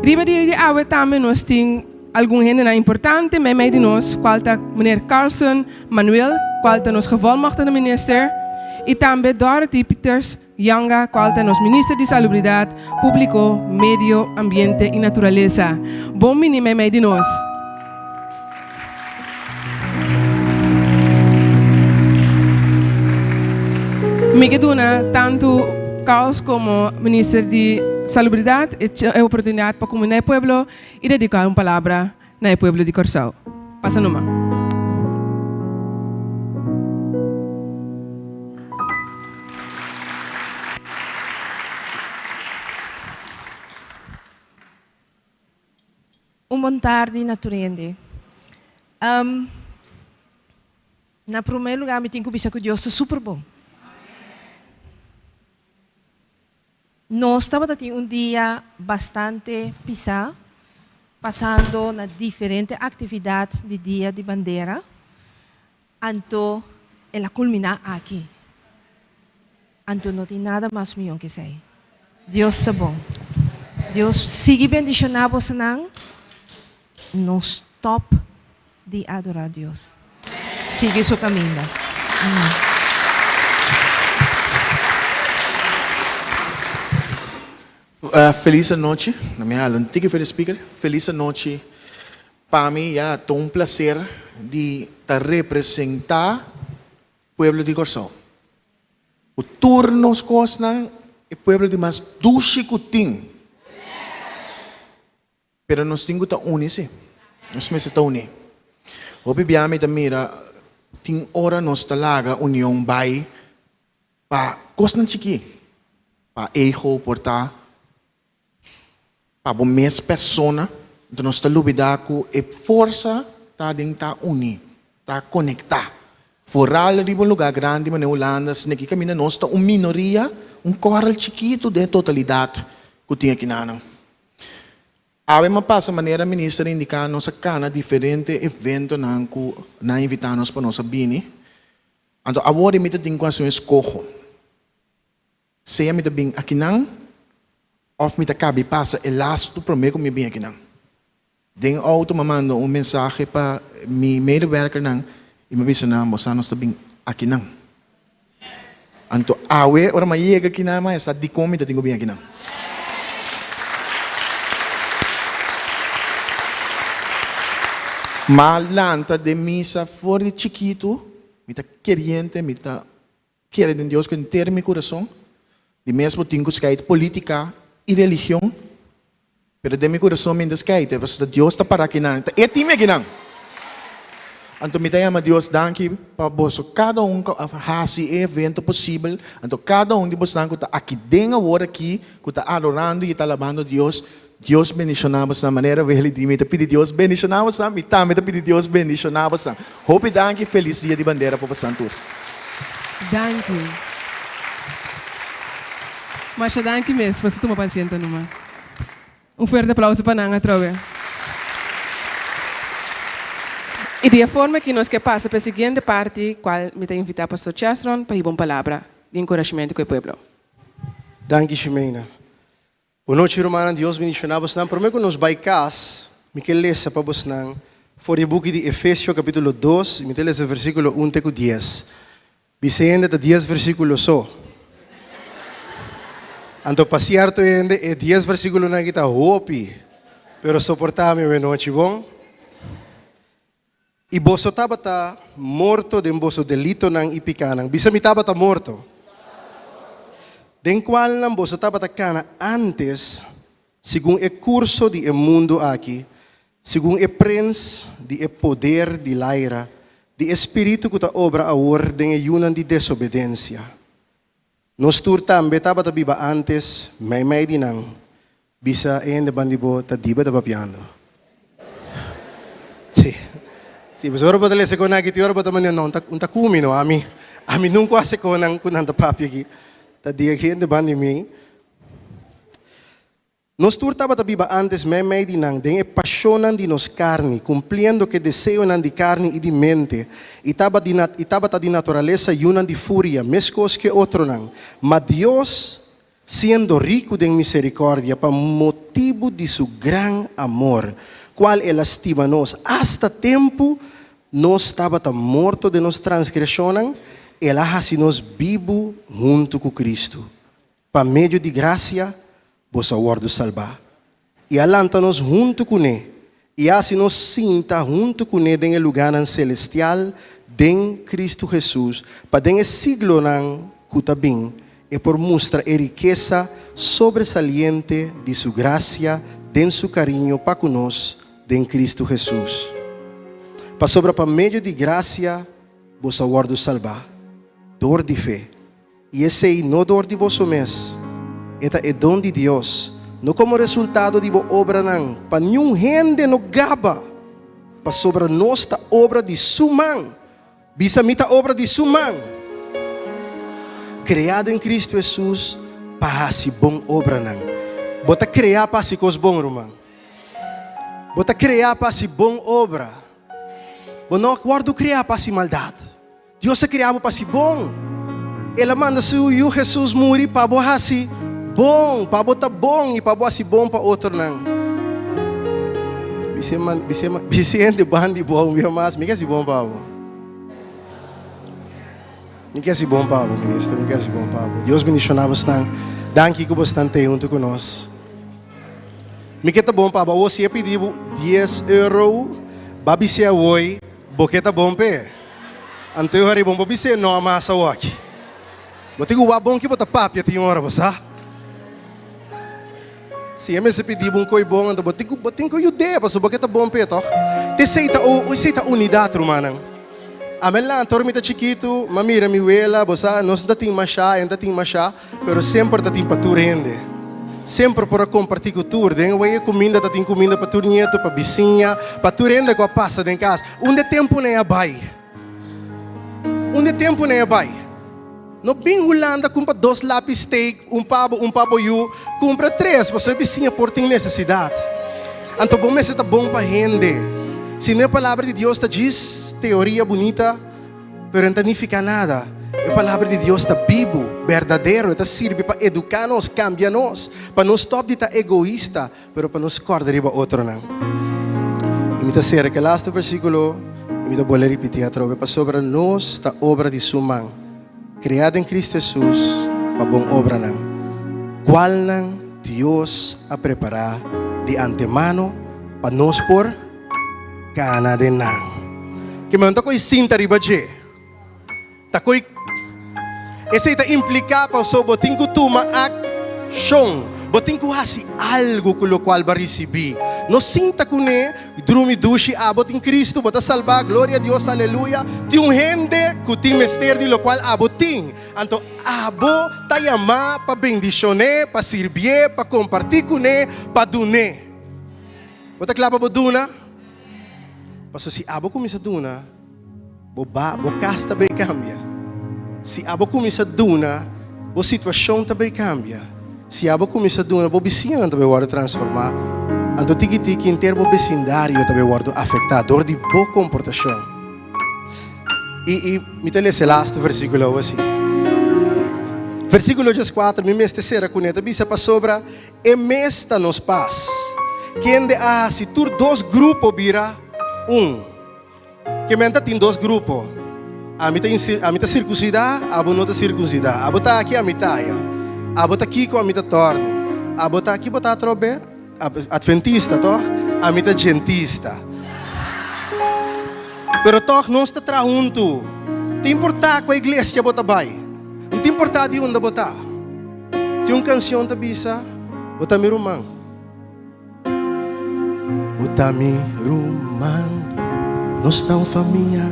Riba de awe também nós tem algum gente importante, met mij de nós, qual meneer Carlson, Manuel, qual nos gevolmachtigde minister. E também Dorothy Peters Yanga, qual é nosso Ministro de Salubridade Público, Medio Ambiente e Natureza. Bom menino é de nós. Me dona tanto Carlos como Ministro de Salubridade e a oportunidade para comunicar o pueblo e dedicar uma palavra no pueblo de Corsao. Passa numa. Boa tarde, naturende. Na primeiro lugar, me tenho que dizer que Deus é super bom. Nós estamos tendo dia bastante pesado, passando na diferentes atividades de Dia de Bandeira, então ela culminar aqui. Então não tem nada mais melhor que sei. Deus está bom. Deus sigue bendicionando você não. Não stop de adorar a Deus. Sigue seu caminho. Feliz noite, na minha aula, antigo speaker. Feliz noite. Para mim, é um prazer de representar o povo de Corsao. O turno nos costa é o povo de mais duche que tem. Pero nós temos que unir. Nós temos que unir. O bibiame da mira tem hora nós talaga união vai para costa chiqui, para erro portar, para mais persona. Então nós temos que lidar com a força tá dentro unir, tá conectar. Foral de um lugar grande, mas na Holanda, se aqui caminha nós tá uma minoria, coral chiquito de totalidade que tem aqui na. Ave ma passa maneira ministra indicar nossa cana diferente evento na invitar nós para nossa bini. Então agora me tem quase um escojo. Se me tem aqui não, of me cabe passa elasto para mim como bem aqui não. Den auto mando mensagem para mi medewerker não e me bisa na moça nós também aqui não. Então awe ora ma chega aqui não mas de como me tem bem aqui não. Malanta de misa fora de chiquito, me tá querendo, me tá querendo Deus que inteiro meu coração, de mesmo tenho que política e religião, pero de meu coração me descaite, porque Deus está para aqui não, é time aqui não. Então me dá Deus danke para você cada faz evento possível, então cada de vocês que está aqui dentro agora aqui, que está adorando e está alabando Deus. Deus bendicionamos na maneira velha me pedir Deus bendicionamos na mitad me pedir Deus bendicionamos na hope danke feliz dia de bandeira para o santo. Danke. Mas danke mesmo, você toma paciência numa. Forte aplauso para Nanga Trove. E de forma que nós que passa para a seguinte parte, qual me tem invitar pastor Chastron para ir uma palavra de encorajamento com o povo. Danke, Ximena. Boa noite, irmã. Deus bendicionamos. Prometo que nos vai cas, me que lesa para vos não. For o book de Efésios capítulo 2, me teles o versículo 1 até 10. Vicente até 10 versículos só. Anto passear to ende e 10 versículos na kita hopi. Pero soportame boa noite, bom? E vos tabata morto de vosso delito nang ipikanang. Bisa mi tabata morto. Den qual não você estava atacando antes, segundo o curso de mundo aqui, segundo o prince de poder de laira, de espírito que está obra a ordem e uma de desobediência. Nós também estava viva antes, may dinang, bisa en bandibo ta diba ta papiando. Sì, mas ora potele se conagi ti ora potamane non ta kumino ami non quase conang kunanta papi aqui. Dia que ainda bem mim. Nós turtava da Bíblia antes me dinang den apaixonan de nos carne, cumpriendo que desejo nan de carne e de mente, e tava de natureza e unan de fúria, mescos que outro nan. Mas Deus, sendo rico de misericórdia, para motivo de su gran amor, qual Ele estima nós, hasta tempo nós estava morto de nos transgressionan, ela hace nos vivo junto com Cristo. Para meio de graça, você guarda salvar. E alanta-nos junto com Ele. E assim nos sinta junto com Ele em lugar celestial, em Cristo Jesus, para em siglo não cutabim, e por mostrar a riqueza sobresaliente de sua graça, de seu carinho para conosco, em Cristo Jesus. Para sobra para meio de graça, você guarda salvar. Dor de fé. E esse aí não dor de você mesmo. Esta é dom de Deus. Não como resultado de boa obra não. Para nenhum gente não gaba. Para sobra nossa obra de sua mão. Bisa mita obra de sua mão. Criado em Cristo Jesus. Para se bom obra não. Bota criar para se coisa bom, irmão. Bota criar para se bom obra. Bota não guarda criar para se maldade. Deus se criava para se bom. Ele manda seu Jesus morrer para boa se bom, para botar bom e para boa se bom para outro não. Vicente bandi bom, meu mas me quer se bom para você. Me quer se bom para você, ministro, me quer se bom para você. Deus bendicionava bastante. Danke que bastante junto conosco. Me quer bom para você. Você pediu 10 euros, babi se hoje, boqueta bom pe. Antes hari bom babi se não amassa aqui. Bote o bom que bota papi tem hora você. Se me se pedir um coi bom, anda bote com judeia, passo boqueta bom pe toh. Te aceita unidade humana. Amela tormita chiquito, mamira mi wela, você nós não tem machá, ainda tem machá, pero sempre tem para tu rende. Sempre para compartilhar com tu, den way comida tem comida para tu nieto, para vizinha, para tu rende com a passa em casa. Onde tempo nem abai. Onde tempo nem abai. No bem Holanda compra 2 lápis steak, um pavo yu, compra 3, você vizinha por tem necessidade. Então bom mês está bom para rende. Se não a palavra de Deus está diz teoria bonita, pero não significa nada. A palavra de Deus está vivo, verdadeiro, está serve para educar-nos, cambiar-nos, para não stop de estar egoísta, pero para nos cortar para outro não. E me está ser que last versículo, me vou repetir a trove, para sobre nós está obra de sua mão, criada em Cristo Jesus, para bom obra não. Qual não Deus a preparar de antemano para nós por cana de não. Que me ko isinta riba je. Takoy esse está implica para so boting ko tuma action. Boting ko hasi algo com o qual vai receber. No sinta ko ne drumi dushi abot em Cristo, bota salvar, glória a Deus, aleluia. Ti um rende que tem mester de lo qual aboting. Anto abo tayama pa bendicionar, pa servir, pa compartilhar com ne, pa dune. Bota clapa bo duna. Paso si abo kumisa duna, bo kasta bay cambia. Si abo kumisa duna, bo situação também cambia. Si abo kumisa duna, bo vizinho também vai transformar. Ando tiki inteiro bo vecindário também vai afetar, dor de boa comportação. E me tele esse last versículo assim. Versículo 4, me meste será cuneta, bisa pa sobra, e mesta nos paz. Quem de se tur 2 grupos vira que menta tem 2 grupos. A mita circuncidar, a não tá circuncidar. A botar aqui a mitaia. A botar aqui com a mita torne. A botar aqui botar trobe, adventista to, a mita gentista. Pero toh não está traunto. Te importar com a igreja que bota bai. Não te importar de onde botar. Tem uma canção da bisa, botar mi rumang. Botar-me rumang, nós tão família,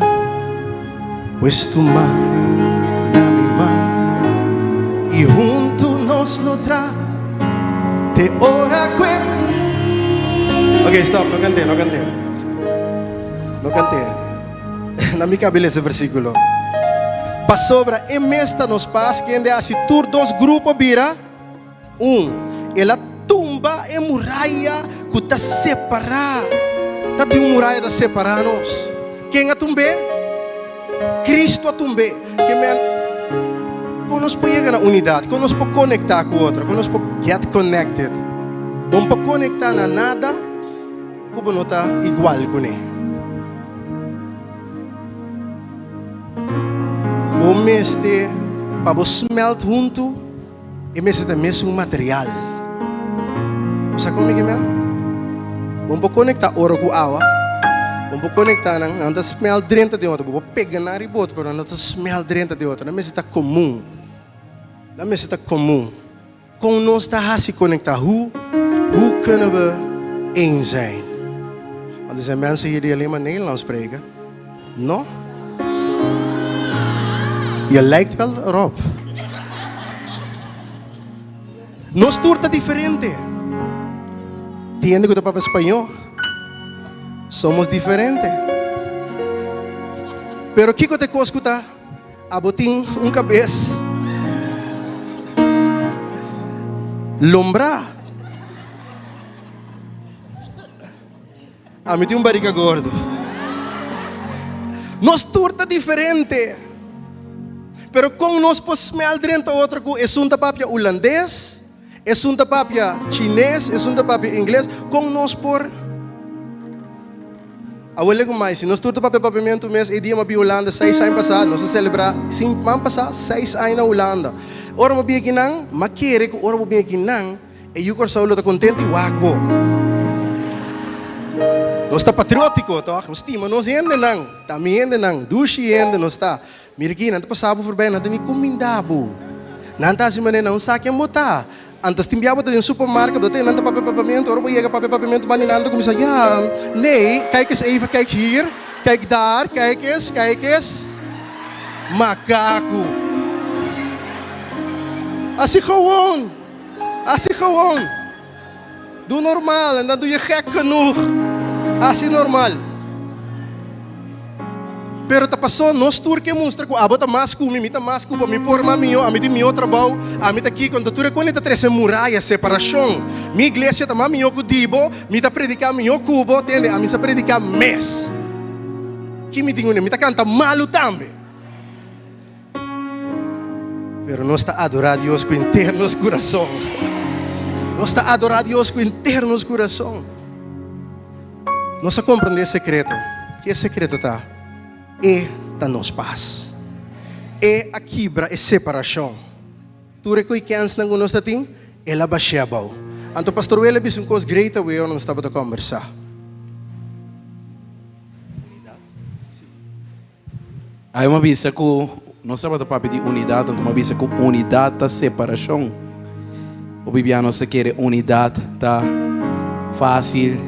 pois tu mãe na minha mão, e junto nos lodra, te ora que. Ok, stop, não cantei. Na minha cabeça esse versículo. Pa sobra, e mesta nos paz, que ainda assim, tur 2 grupos vira, ela tumba e muralha, que está separar. Está tem uma muralha de separar-nos. Quem a tumbe? Cristo a tumbe. Que me conosco pode chegar na unidade, conosco pode conectar com o outro, conosco pode get connected. Não pode conectar na nada, como não está igual com ele. bom meste, para bom smelt junto, e meste também um material. Você comigo, man? Vamos conectar ouro com água. Vamos conectar, não está smell dentro de outra. Vamos pegar na ribota, mas não está smell dentro de outra. Não é está comum. Não é está comum. Com nós está se conectar. Hoe kunnen we één zijn? Want er zijn mensen hier die alleen maar Nederlands spreken. No? Je lijkt wel erop. Nos turta diferente. Entiende que tu papá espanhol? Somos diferentes. Pero Kiko te escuta, abotín cabeça. Lombra. A mim tem barriga gordo. Nos turta diferente. Pero com nós posmel dentro outra coisa, é um tapapia holandês, é um tapapia chinês, é um tapapia inglês, com nós por awalé com mais, se nós turta papamento mês, e dia mabi Holanda 6 anos passado, nós celebrar 5 anos passado 6 anos na Holanda. Ora mabi aqui não, maquere que ora mabi aqui não, e eu corso está contente e wagbo. Nós está patriótico, tá? Nós estima, nós ainda não, também ainda não, dushi ainda nós está. Mira aqui, não está passando por bem, não está nem comendabo, não está assim maneira não sabe quem botar. Antes timbiaba in supermarkt, dat is een papierpapierment, hoor, je gaat papierpapierment, maar in een ander komt ja, nee, kijk eens even, kijk hier, kijk daar, kijk eens, macaco. Als je gewoon, doe normaal en dan doe je gek genoeg, als je normaal. Pero tapasó, nós turque mostra que abota mais com mim, mais com mim, por mim, a mim tem meu trabalho, a mim tá aqui quando tu reconhece três muralha, separação. Minha igreja tá mais com dibo, me tá predicar meu cubo, entende? A mim tá predicar mês. Que me digo, me tá canta malo também. Pero nós tá adorar Deus com internos coração. Nós tá adorar Deus com internos coração. Nós tá compreender secreto. Que secreto tá? É da nossa paz. É a quebra, é separação. Tu reconheces que nós temos? Ela baixa a boa. Então, pastor, ele disse uma coisa grande, eu não estava a conversar. Aí uma vez que nós estamos a pedir unidade, então uma vez que unidade da separação. O Bibiano se quer unidade, tá fácil,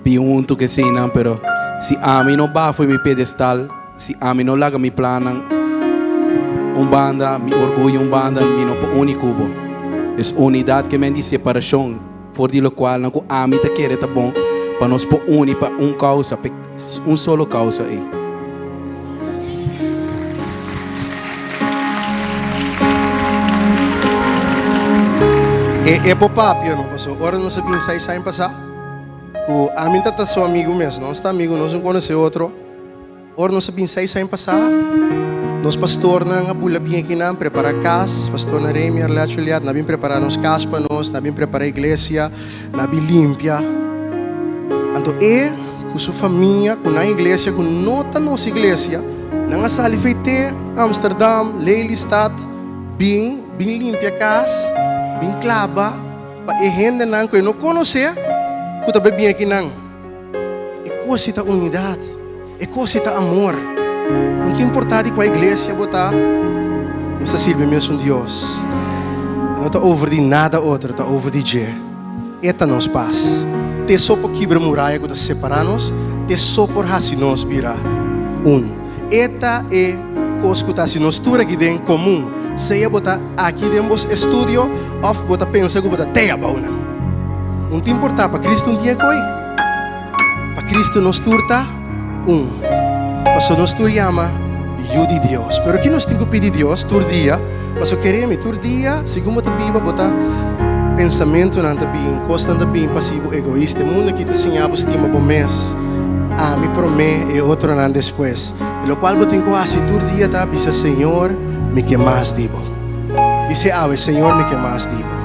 piunto que sei não, pero se a mim não bafo meu pedestal, se a mim não larga meu plano, banda, meu orgulho, banda, meu não único. É unidade que me diz separação, por de lo qual não a mim te quer tá bom, para nós por unir para causa, solo causa aí. É pop-up, não passou. Agora não sabia sair passar. A mim está seu amigo mesmo, não está amigo, nós não conhecemos outro. Ora não sabia sair passar. Nós pastor não abula bem aqui não, prepara casa, pastor na Remi, Arleacholiat, não bem preparar nos casas para nós, não bem preparar a igreja, não bem limpia. Então com sua família, com a igreja, com nota nossa igreja, não sali feite Amsterdam, Lelystad, bem limpia casa, bem clava, para a gente não conhecer. Que está bem aqui não. É coisa da unidade. É coisa da amor. Não tem importado com a igreja botar. Não está servindo mesmo Deus. Não está over de nada outro, está over de Deus. Eta nos paz. Te só por quebrar muralha que está separando-nos, te só por assim nos virar Eta é coisa que está se nos tudo aqui dentro comum. Seja botar aqui dentro do estúdio, ou botar pensa que botar teia bauna. Não te importa, para Cristo não tinha coi. Para Cristo nos turta Para nos turma eu de Deus. Pero que nós temos que pedir Deus tur dia, para queremos tur dia, segundo a Bíblia botar pensamento não tá bem, costa não tá bem, passivo, egoísta, mundo que te ensinava estima por mês. Me promete e outro não depois. E lo qual botem quase tur dia tá, dice Senhor, me que mais digo. Dice Senhor, me que mais digo.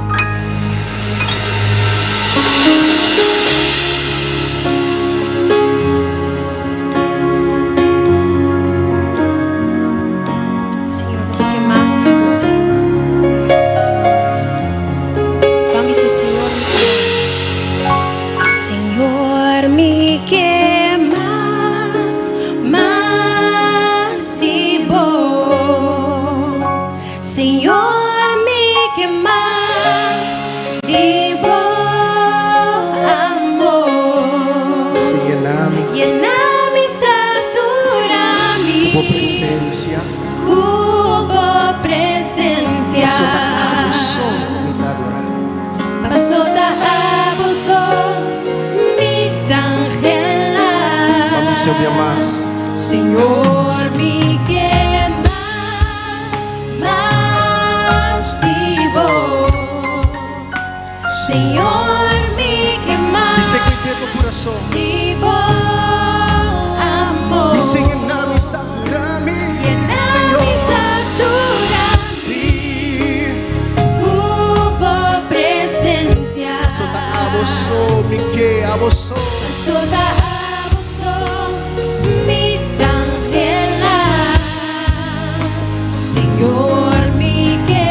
Asota abuso, mi tangela. Mami, se más. Señor, mi que más vivo. Señor, mi que más Dice que tengo corazón. vivo. Amor. Dice en nami saturami. Llenami saturami. Sí. Cubo presencia. Sota aboso, mi que aboso. Sota abuso, mi tangela. Señor, mi que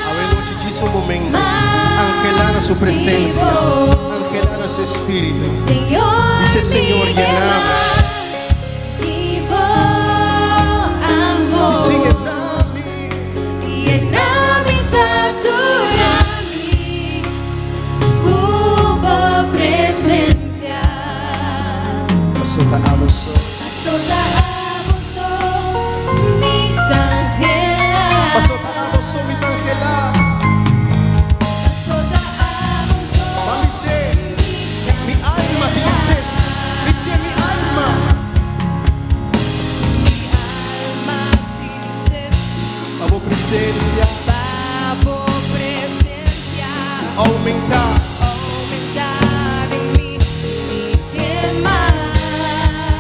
Avenoci ci sono momenti. Angelana su presencia. Angelana su espíritu. Señor, Dice Señor, llename. vivo amor. Dice llename. Llenami saturami. Cubo presencia. Sota aboso. Sota abuso, mi tangela. Sota aboso, mi tangela. Sota abuso, Mami se, mi alma dice mi alma. dice, Abo presencia, Babo presencia. aumentar. Aumentar en mí, mi quema.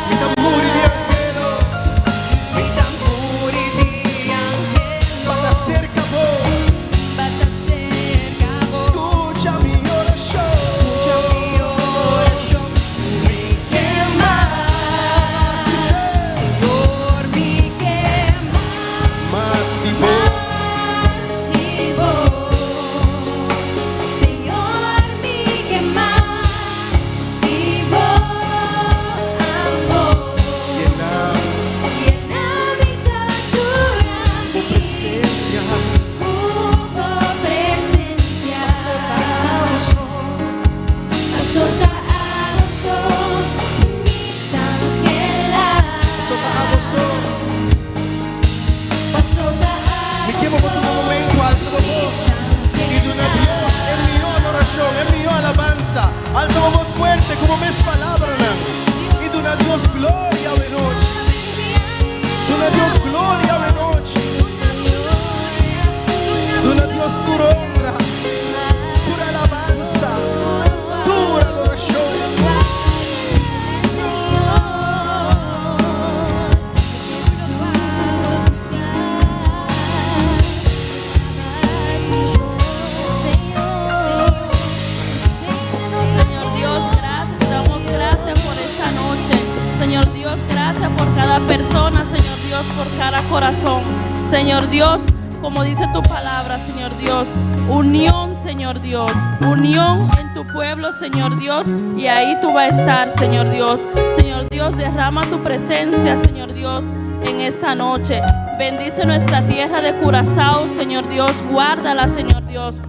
Mi tamburi di angelo, Mi tamburi di angelo. bata cerca voi. Bata cerca voi. Escucha mi oración. Escucha mi oración. Mi quema. Señor, mi quema. Más de vos. Masivo. Señor, mi quema. Vivo amor. Llenami saturami. Presencia, Cubo presencia. aboso. Asota abuso, mi tangela. Sota aboso. Asota Mi chiamo por un momento, alza la voz. Y de una Dios, es mi adoración, es mi alabanza. Alza la voz fuerte como mis palabras. Y de una Dios gloria de noche. De una Dios gloria de noche. De una Dios tu honra, tu alabanza, tu adoración. Señor Dios, gracias, te damos gracias por esta noche. Señor Dios, gracias por cada persona, Señor Dios, por cada corazón. Señor Dios, como dice tu palabra, Señor Dios, unión, Señor Dios, unión en tu pueblo, Señor Dios, y ahí tú vas a estar, Señor Dios. Señor Dios, derrama tu presencia, Señor Dios, en esta noche. Bendice nuestra tierra de Curazao, Señor Dios, guárdala, Señor Dios.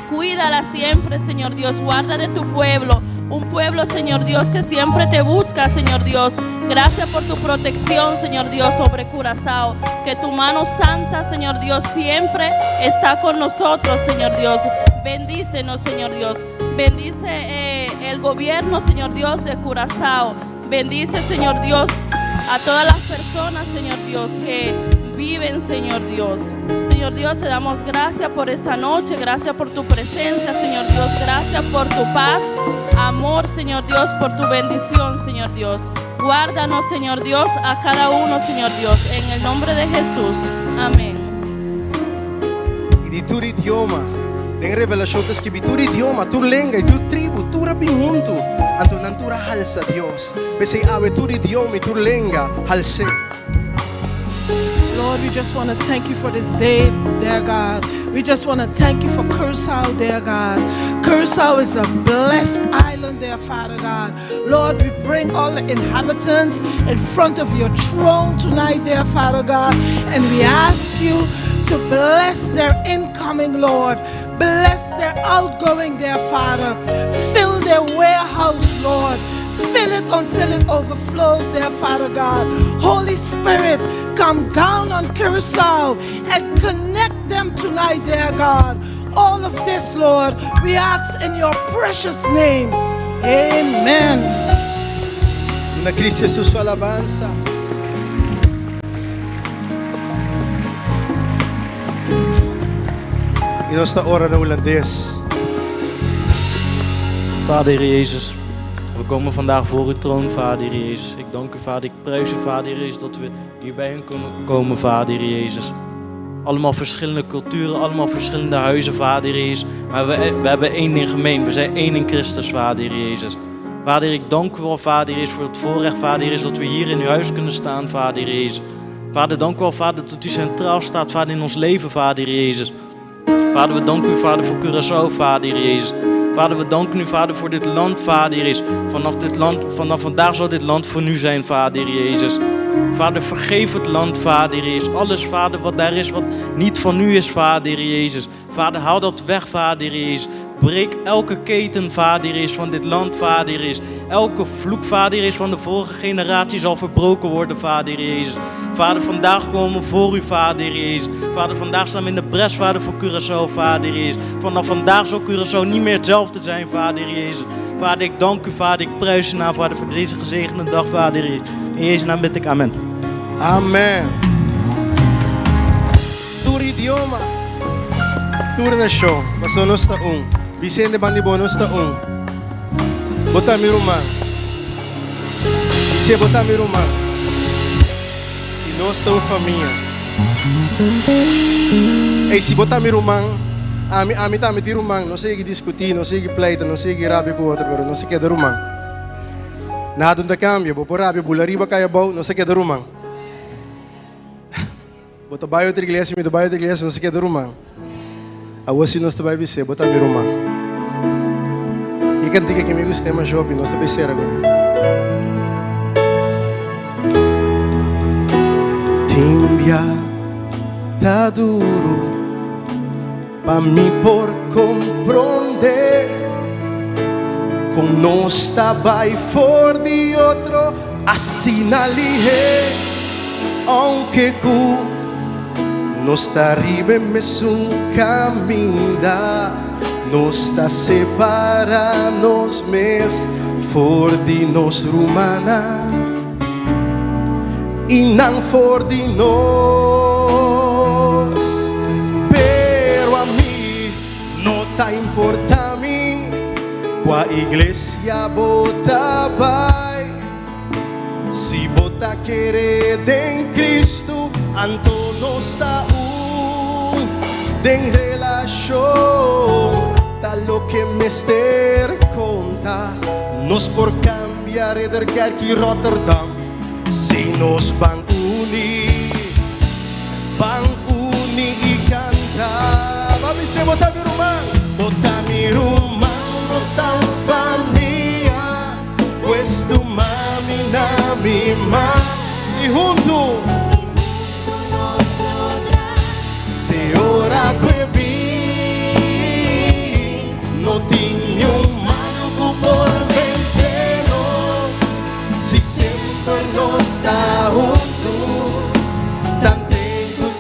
Cuídala siempre, Señor Dios. Guarda de tu pueblo. Un pueblo, Señor Dios, que siempre te busca, Señor Dios. Gracias por tu protección, Señor Dios, sobre Curazao. Que tu mano santa, Señor Dios, siempre está con nosotros, Señor Dios. Bendícenos, Señor Dios. Bendice el gobierno, Señor Dios, de Curazao. Bendice, Señor Dios, a todas las personas, Señor Dios, que viven, Señor Dios. Señor Dios, te damos gracias por esta noche, gracias por tu presencia, Señor Dios, gracias por tu paz, amor, Señor Dios, por tu bendición, Señor Dios. Guárdanos, Señor Dios, a cada uno, Señor Dios, en el nombre de Jesús. Amén. Y di tu idioma, den revelación que escribí tu idioma, tu lengua y tu tribu, tu rabi junto, ante una natura halsa Dios. Pese ave tu idioma y tu lengua halse. Lord, we just want to thank you for this day, dear God. We just want to thank you for Curazao, dear God. Curazao is a blessed island, dear Father God. Lord, we bring all the inhabitants in front of your throne tonight, dear Father God. And we ask you to bless their incoming, Lord. Bless their outgoing, dear Father. Fill their warehouse, Lord. Fill it until it overflows, dear Father God. Holy Spirit, come down on Curazao and connect them tonight, dear God. all of this, Lord. We ask in your precious name. Amen. Na Cristo Jesus sua alabanza. In onze ora na Holandees. Vader Heer Jezus, we komen vandaag voor uw troon, Vader Heer Jezus. Ik dank u, Vader, ik prijs u, Vader Heer Jezus, dat we hier bij u kunnen komen, Vader Heer Jezus. Allemaal verschillende culturen, allemaal verschillende huizen, Vader Heer Jezus. Maar we hebben één ding gemeen, we zijn één in Christus, Vader Heer Jezus. Vader, ik dank u wel, Vader Heer Jezus, voor het voorrecht, Vader Heer Jezus, dat we hier in uw huis kunnen staan, Vader Heer Jezus. Vader, dank u wel, Vader, dat u centraal staat, Vader, in ons leven, Vader Heer Jezus. Vader, we danken u, Vader, voor Curaçao, Vader Heer Jezus. Vader, we danken u, Vader, voor dit land, Vader Heer Jezus. Vanaf vandaag zal dit land voor u zijn, Vader Heer Jezus. Vader, vergeef het land, Vader Heer Jezus. Alles, Vader, wat daar is, wat niet van u is, Vader Heer Jezus. Vader, haal dat weg, Vader Heer Jezus. Breek elke keten, Vader Heer Jezus, van dit land, Vader Heer Jezus. Elke vloek, Vader Heer Jezus, van de vorige generatie zal verbroken worden, Vader Heer Jezus. Vader, vandaag komen we voor u, Vader Heer Jezus. Vader, vandaag staan we in de bres, Vader, voor Curaçao, Vader Heer Jezus. Vanaf vandaag zal Curaçao niet meer hetzelfde zijn, Vader Heer Jezus. Vader, ik dank u, Vader, ik prijs u naam, Vader, voor deze gezegende dag, Vader Heer Jezus. In Jezus' naam bid ik, amen. Amen. Tur idioma. Tur nation. Basta nos ta Vicente Bandibo nos ta Bota mi rumang. Ise bota mi rumang. E nós ta família. E se bota mi rumang, ami ta mi ti rumang, não sei que discutir, não sei que pleito, não sei que rabi com outro, pero não sei que da rumang. Nada da cambio, bo por rabi bulariba kaya bau, não sei que da rumang. Bota baio outra igreja, me do baio outra igreja, não sei que da rumang. A você nós também vai ser, bota mi rumang. E cantiga que me gusta mais jovem, nós também ser agora. Timbia tá duro pa mim por compreender com nós vai for de outro assim ali aunque cu nós tá arriba mesmo caminha nós tá separa nos mes for de nos rumana e não for de nós, pero a mim não tá importa a mim, com a igreja bota vai, se bota querer em Cristo, então nós tá de relação, tá lo que me ester conta, nós por cambiar e der que Rotterdam. Se nos van unir e cantar. Vamos se botar mi rumang, nós tá família, pues tu mami na mi mãe, e junto te ora que vi, não tinha mano por vencer-nos, se sempre não está junto, tanto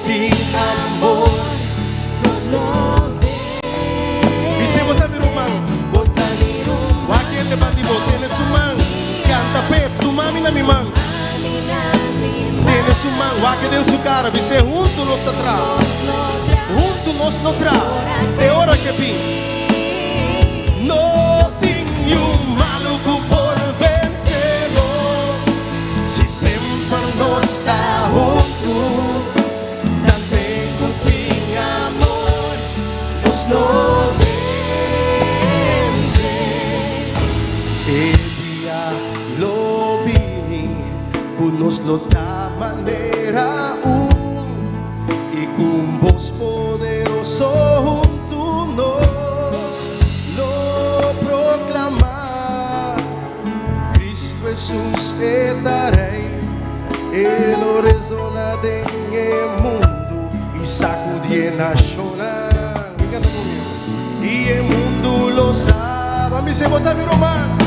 tem amor, nos movemos. E se botar mi rumang, wakil de bandi bote ne sumang, canta pep, tu mami na mi mang, tene sumang, wakil de su cara, se junto nos tá tra, junto nos no tra, te ora que vi, no tinha maluco por vencer-nos, se sempre não está junto, tanto tem amor, nos novemos. E dia lo vini, conosco da maneira e com voz poderoso junto nós lo proclamar. Cristo Jesus é darei, Ele resona em mundo e sacudir nacional. E o mundo lo sabe. Me se bota mi rumang,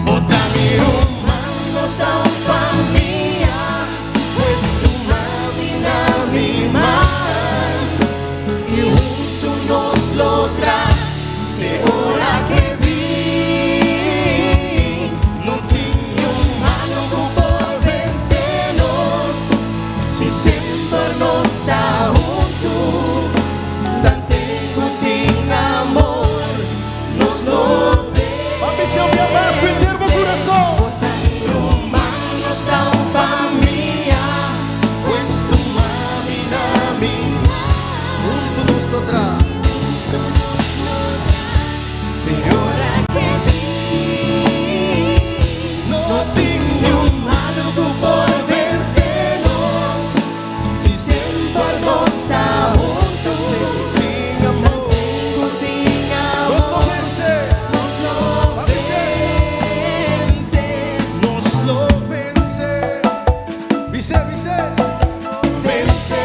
bota mi rumang, nós tá família, pues tu mami na mi mãe, e junto nós nos logra, de hora que vi, no tenho algo por vencernos, si sempre nos está junto, tante tem amor, nos lo vence. Ambição minha mais que ter meu coração. Humanos tão família, pois tu mami na minha, junto nos logrará. de hora que vi, não tenho algo por vencernos, se sempre nos está junto, tem amor, Nos lo vence. nos lo vence, Nos lo vence. Vise, vise. vence,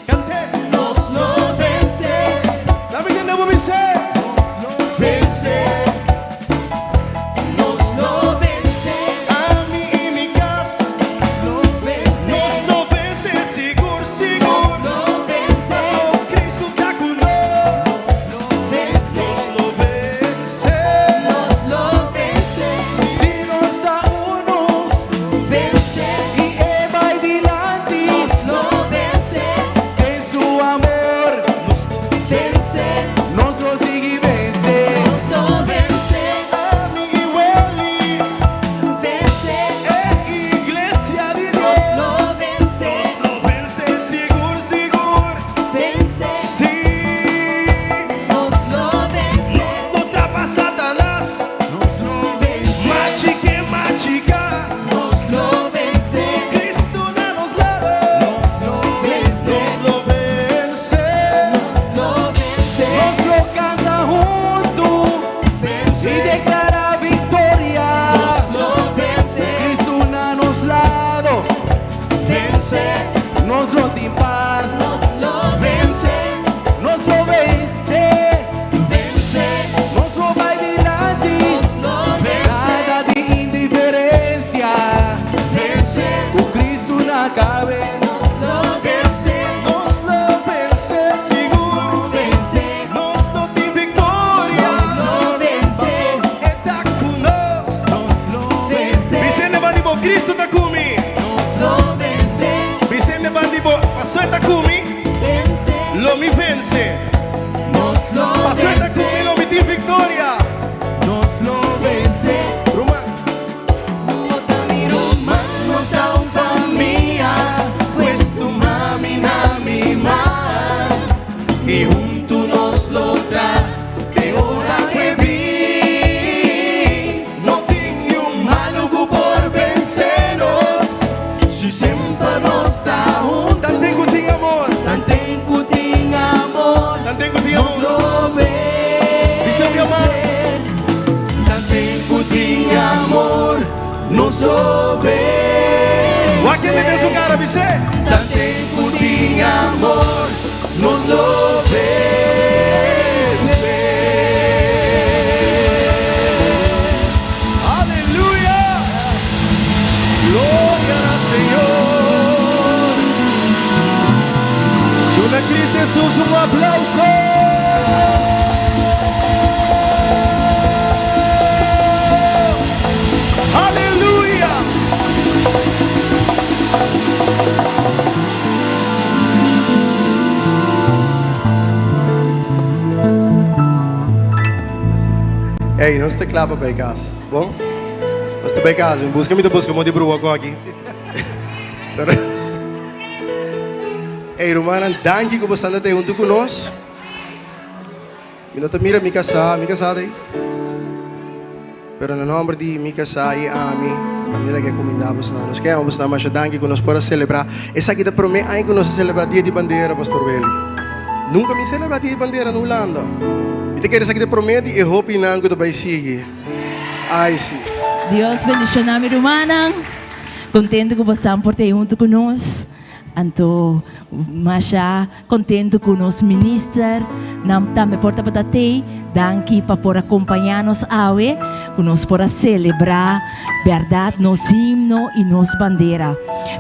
Cante. nos lo vence, La vida no vence. vence, nos lo vence, A mí y mi casa. vence, Nos lo vence. Seguro, seguro. nos lo vence, Pasó Cristo está conosco. vence, Nos lo vence. nos lo vence, Si nos da unos vence, y va adelante, nos lo vence, que su amor vence, nos lo sigue vencer. nos lo vence, A mí y Welly. vence, Iglesia de nos Dios. lo vence, Nos lo vence. Seguro, seguro. vence, Sí. nos lo vence, Nos ultrapassa Satanás. vence, Machique, machica. nos lo vence, Cristo na nos lava. vence, Nos lo vence. nos lo vence, Nos lo canta junto y declara victoria. nos lo vence, Cristo a nos lado, vence, nos lo da paz, nos lo vence, nos lo vence, vence, nos lo va adelante. nos lo vence, Nada de indiferencia, vence, con Cristo na cabe. nos lo vence, Nos lo vence. Seguro. vence, Nos lo tem vitória. nos lo vence, Está conosco. vence, Vicente Bandibo, Cristo está comigo. nos lo vence, Vicente Bandibo, passou está comigo. vence, Lo me vence. nos lo Passou está vence, comigo, lo me tem vitória. Nos lo vence, Roma. humanos são família, pois tu mami na minha, e junto nos logra, de hora que vi, não tenho algo por vencernos, se sempre nos está junto, Tantengo tem amor. tantengo tem amor, Tantengo tem nos amor. lo Vicente vence, amor. tantengo tem amor, nos lo vence. O aqui me o cara, Vicente. Tanto tem amor, nos lo vence. Aleluia. Glória ao Senhor. Dona Cristo Jesus, aplauso. Aleluia. Ei, não está claro para casa, bom? Nós estamos em casa, busca muito de brua aqui. Ei, Romana, danke que você está junto conosco. Não mira minha casa aí. Pero no nome de minha casa e a mim, a minha que comendamos nós. Que vamos estar mais danke que nós podemos celebrar. Essa aqui para mim, aí que nós celebrar dia de bandeira, Pastor Welly. Nunca me celebrar dia de bandeira na Holanda. E te quero essa aqui para mim e eu hope não que tu vai seguir. Ai sim. Dios bendicioname, hermana. Contento que você por ter junto conosco. Anto, masya contento com nos minister, nam também porta patatei, danke pa por acompanhar-nos awe, com nos por celebrar, verdade nos himno e nos bandeira.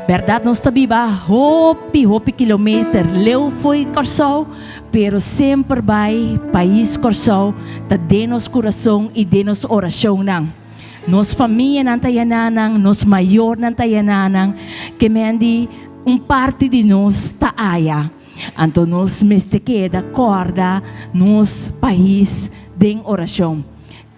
Verdade nos tabiba, hopi kilometer, leu foi Corsol, pero sempre vai país Corsol, ta de nos coração e de nos oração nang. Nos família ng tayananang, nos mayor ng tayananang, que mendi parte de nós taaya. Anto nos queda corda nos país de oração.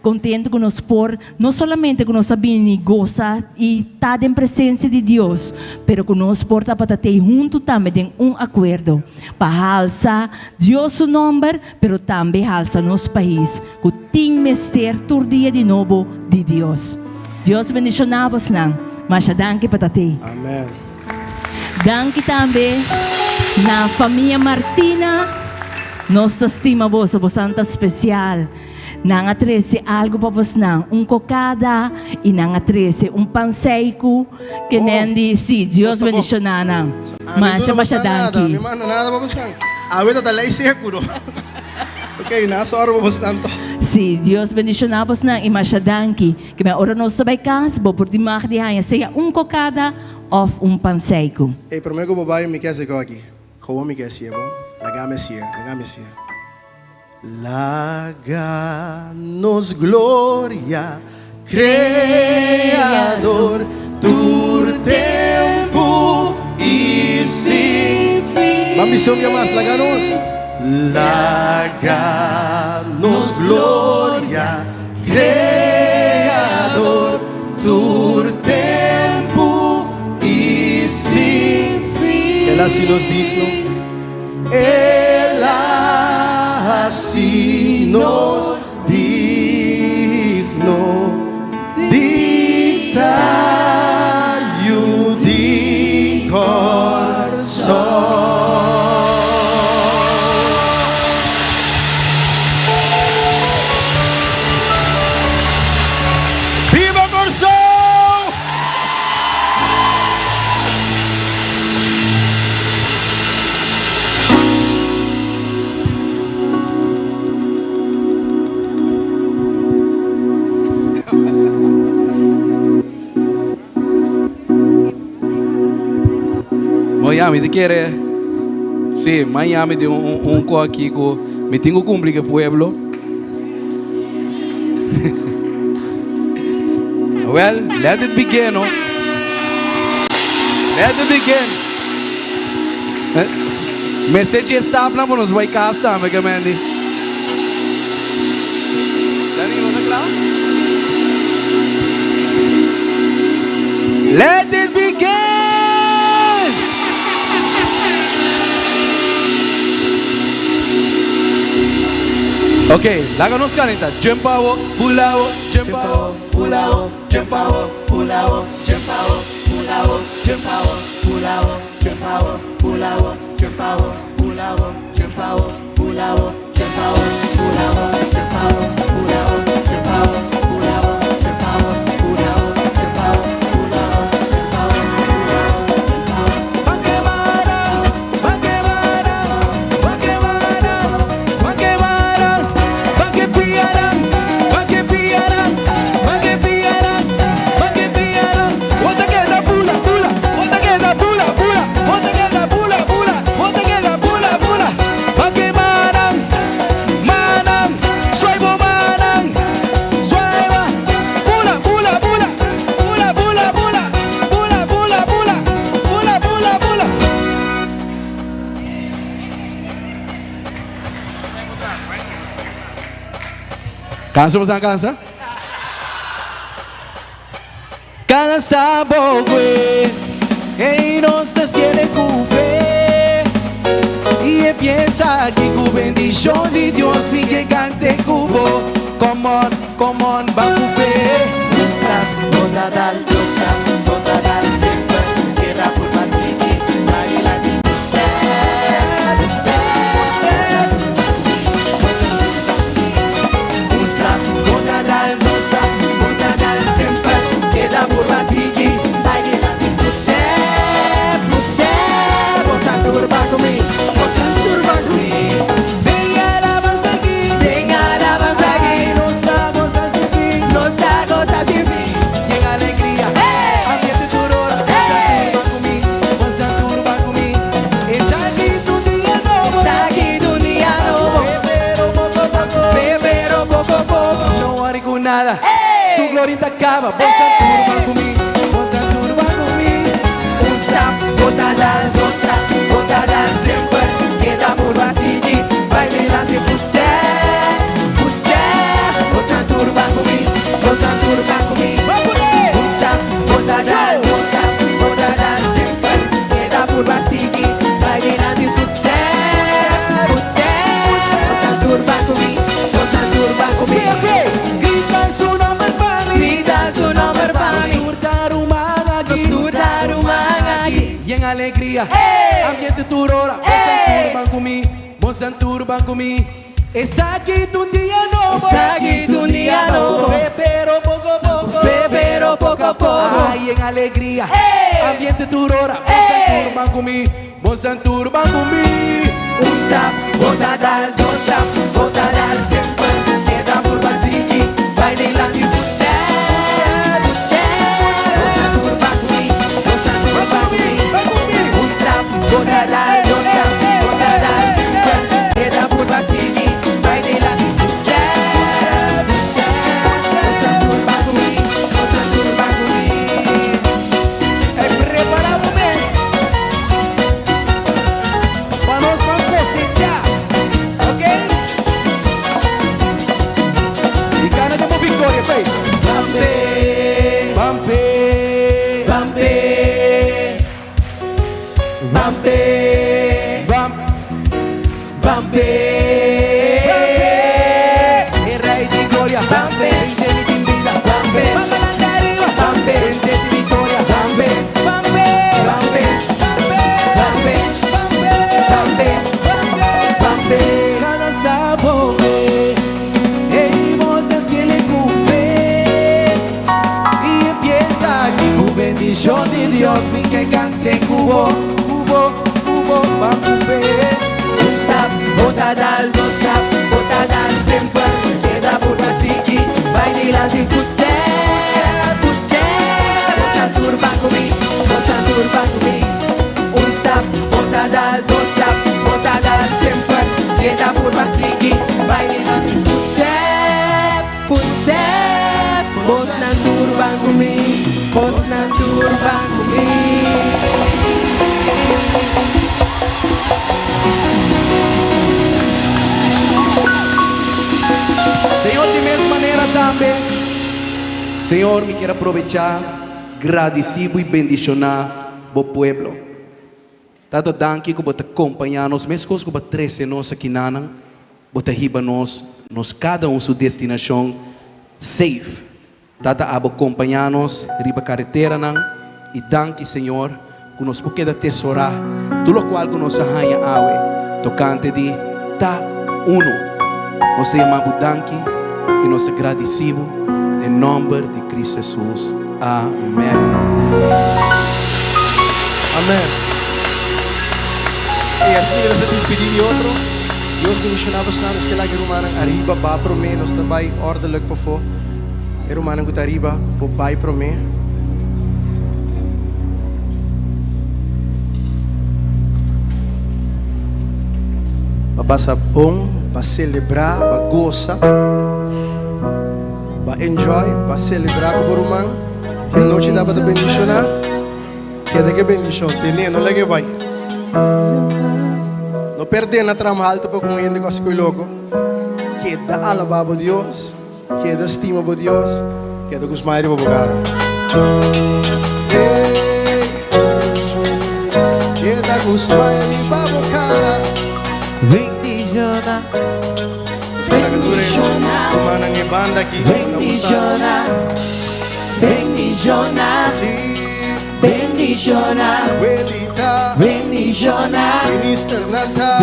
Contento com nos por, não somente com nos sabini goza e tá em presença de Deus, pero com nos por tapatatei junto também em acordo. Para alça Deus o nome, pero também alça nosso país. Que tem mester tur dia de novo de Deus. Deus bendicionavos nang, mas danke patatei. Amen. Danke também na família Martina, nos estima vos, santa especial. Nanga 13 algo para vos nang, cocada e nanga 13 panseico que nendi si Deus bendicionar nang. Masya danke. Mi mana nada para vos nang. Awet ta lai seguro. Okay, nasa oro para vos nang to. Si Deus bendicionar vos nang e masya danke. Que me ora nos sabay kas, bo por dimar di hanya seja cocada of panseico. Hey, pero mego babae mi kese ko aqui. Como mi kese bo? Lagame siya. Laganos gloria, Creador, tu tempo e sin fin. La misión ya más, laganos gloria, Creador, tu tempo e sin fin. Él así nos dijo. Él así nos digno dicta di corazón. ¡Viva Corsol! Miami, te quiere. Sí, Miami de un co aquí co. Me tengo que cumplir el pueblo. Well, let it begin, no? Let it begin. Message está hablando nos vai castar, me comandi. Let it begin. Okay, láganos canita. Jump out, pull out, jump out, pull out, jump out, pull out, jump out, pull out, jump out, pull out, jump out, pull out, jump out, pull out, jump out, pull out, jump out, pull out, jump out, pull out, jump out, pull out, jump out, pull out, jump out, pull out, jump out, Cansa você não cansa? Cansa bogue, e nossa cielo cubre, e piensa que cu bendición de Dios mi gigante cubo, come on, va cubre. Nostra, toda dal, sempre, che la curva si vai la di ahorita acaba. Vos turba conmigo, vos turba conmigo. Un stop, bota dal, dos stop, bota dal sempre. Queda curva seguir, bailando footstep, footstep. Vos turba conmigo, vos turba conmigo. Un stop, bota dal, dos stop, bota dal sempre. Queda curva seguir, bailando footstep, footstep. Vos turba conmigo, vos turba conmigo. Grita su nombre para mí, grita su nombre para mí. Nos turba y en alegría, ambiente turora. Vos turban conmigo. Es aquí tu día nuevo, es aquí tu día nuevo. Fe pero poco a poco, fe pero poco a poco. Ay, en alegría, ambiente turora. Vos turban conmigo. Un stop, bota dal, dos stop, bota dal sempre. Queda curva seguir, bailando y footstep, footstep. Vos turban conmigo, vos turban conmigo. Un stop, bota dal, dos stop, bota dal sempre. Queda curva seguir, bailando y footstep, footstep. Vos turban conmigo, vos turban conmigo. Preparado mes para nos cosechar, ¿ok? Y ganaremos victoria, ¿ok? Bambe, Bambe, Bambe, Bambe, Bambe, il re di gloria, Bambe, vincere in vita, Bambe, Bambe arriva, Bambe, vincere di vittoria, Bambe, Bambe, Bambe, Bambe, Bambe, Bambe. cada sabor, y volta si le cumple, y empieza aquí tu bendición de Dios, mi que cante cubo, va a cumplir. Un stop, bota dal, dos stop, bota dal sempre. Queda curva seguir, bailando y footstep, footstep. Vos turba conmigo, vos turba conmigo. Un stop, bota dal, dos stop, bota dal sempre. Queda curva seguir, bailando y footstep, footstep. Vos turba conmigo, vos turba conmigo. Senhor, de mesma maneira também, Senhor, me quero aproveitar, agradecido e bendicionar o pueblo. Tata danke que você acompanhar-nos, mesmo que você trece nós aqui na você riba nós cada sua destinação safe. Tata abo acompanhar-nos, riba carretera não, e danke, Senhor, que nós podemos tesourar tudo o qual que nós arranha awe, tocante de ta uno. Nós te amamos danke e nós agradecemos em nome de Cristo Jesus. Amém. Amén. Y así que nos despedimos de otro. Dios bendicionamos nanos que lagi rumanang arriba ba pro me nos tabay ordelijk po fo. E rumanang gut arriba po bay pro me. Mabasa bom, ba celebrar, ba goza, ba enjoy, ba celebrar ko rumang. Que noche dapat bendicionar. Que de que bendición tiene, no le que vai. No perder na trama alta para com ele com as coisas louco. Que da alabar a Deus, que da estima a Deus, que da gostar de bogar. Que da gostar de bogar. Bendiciona, bendiciona, mana ni banda aqui, bendiciona, bendiciona, bendiciona, Welita, bendiciona, Minister Nata,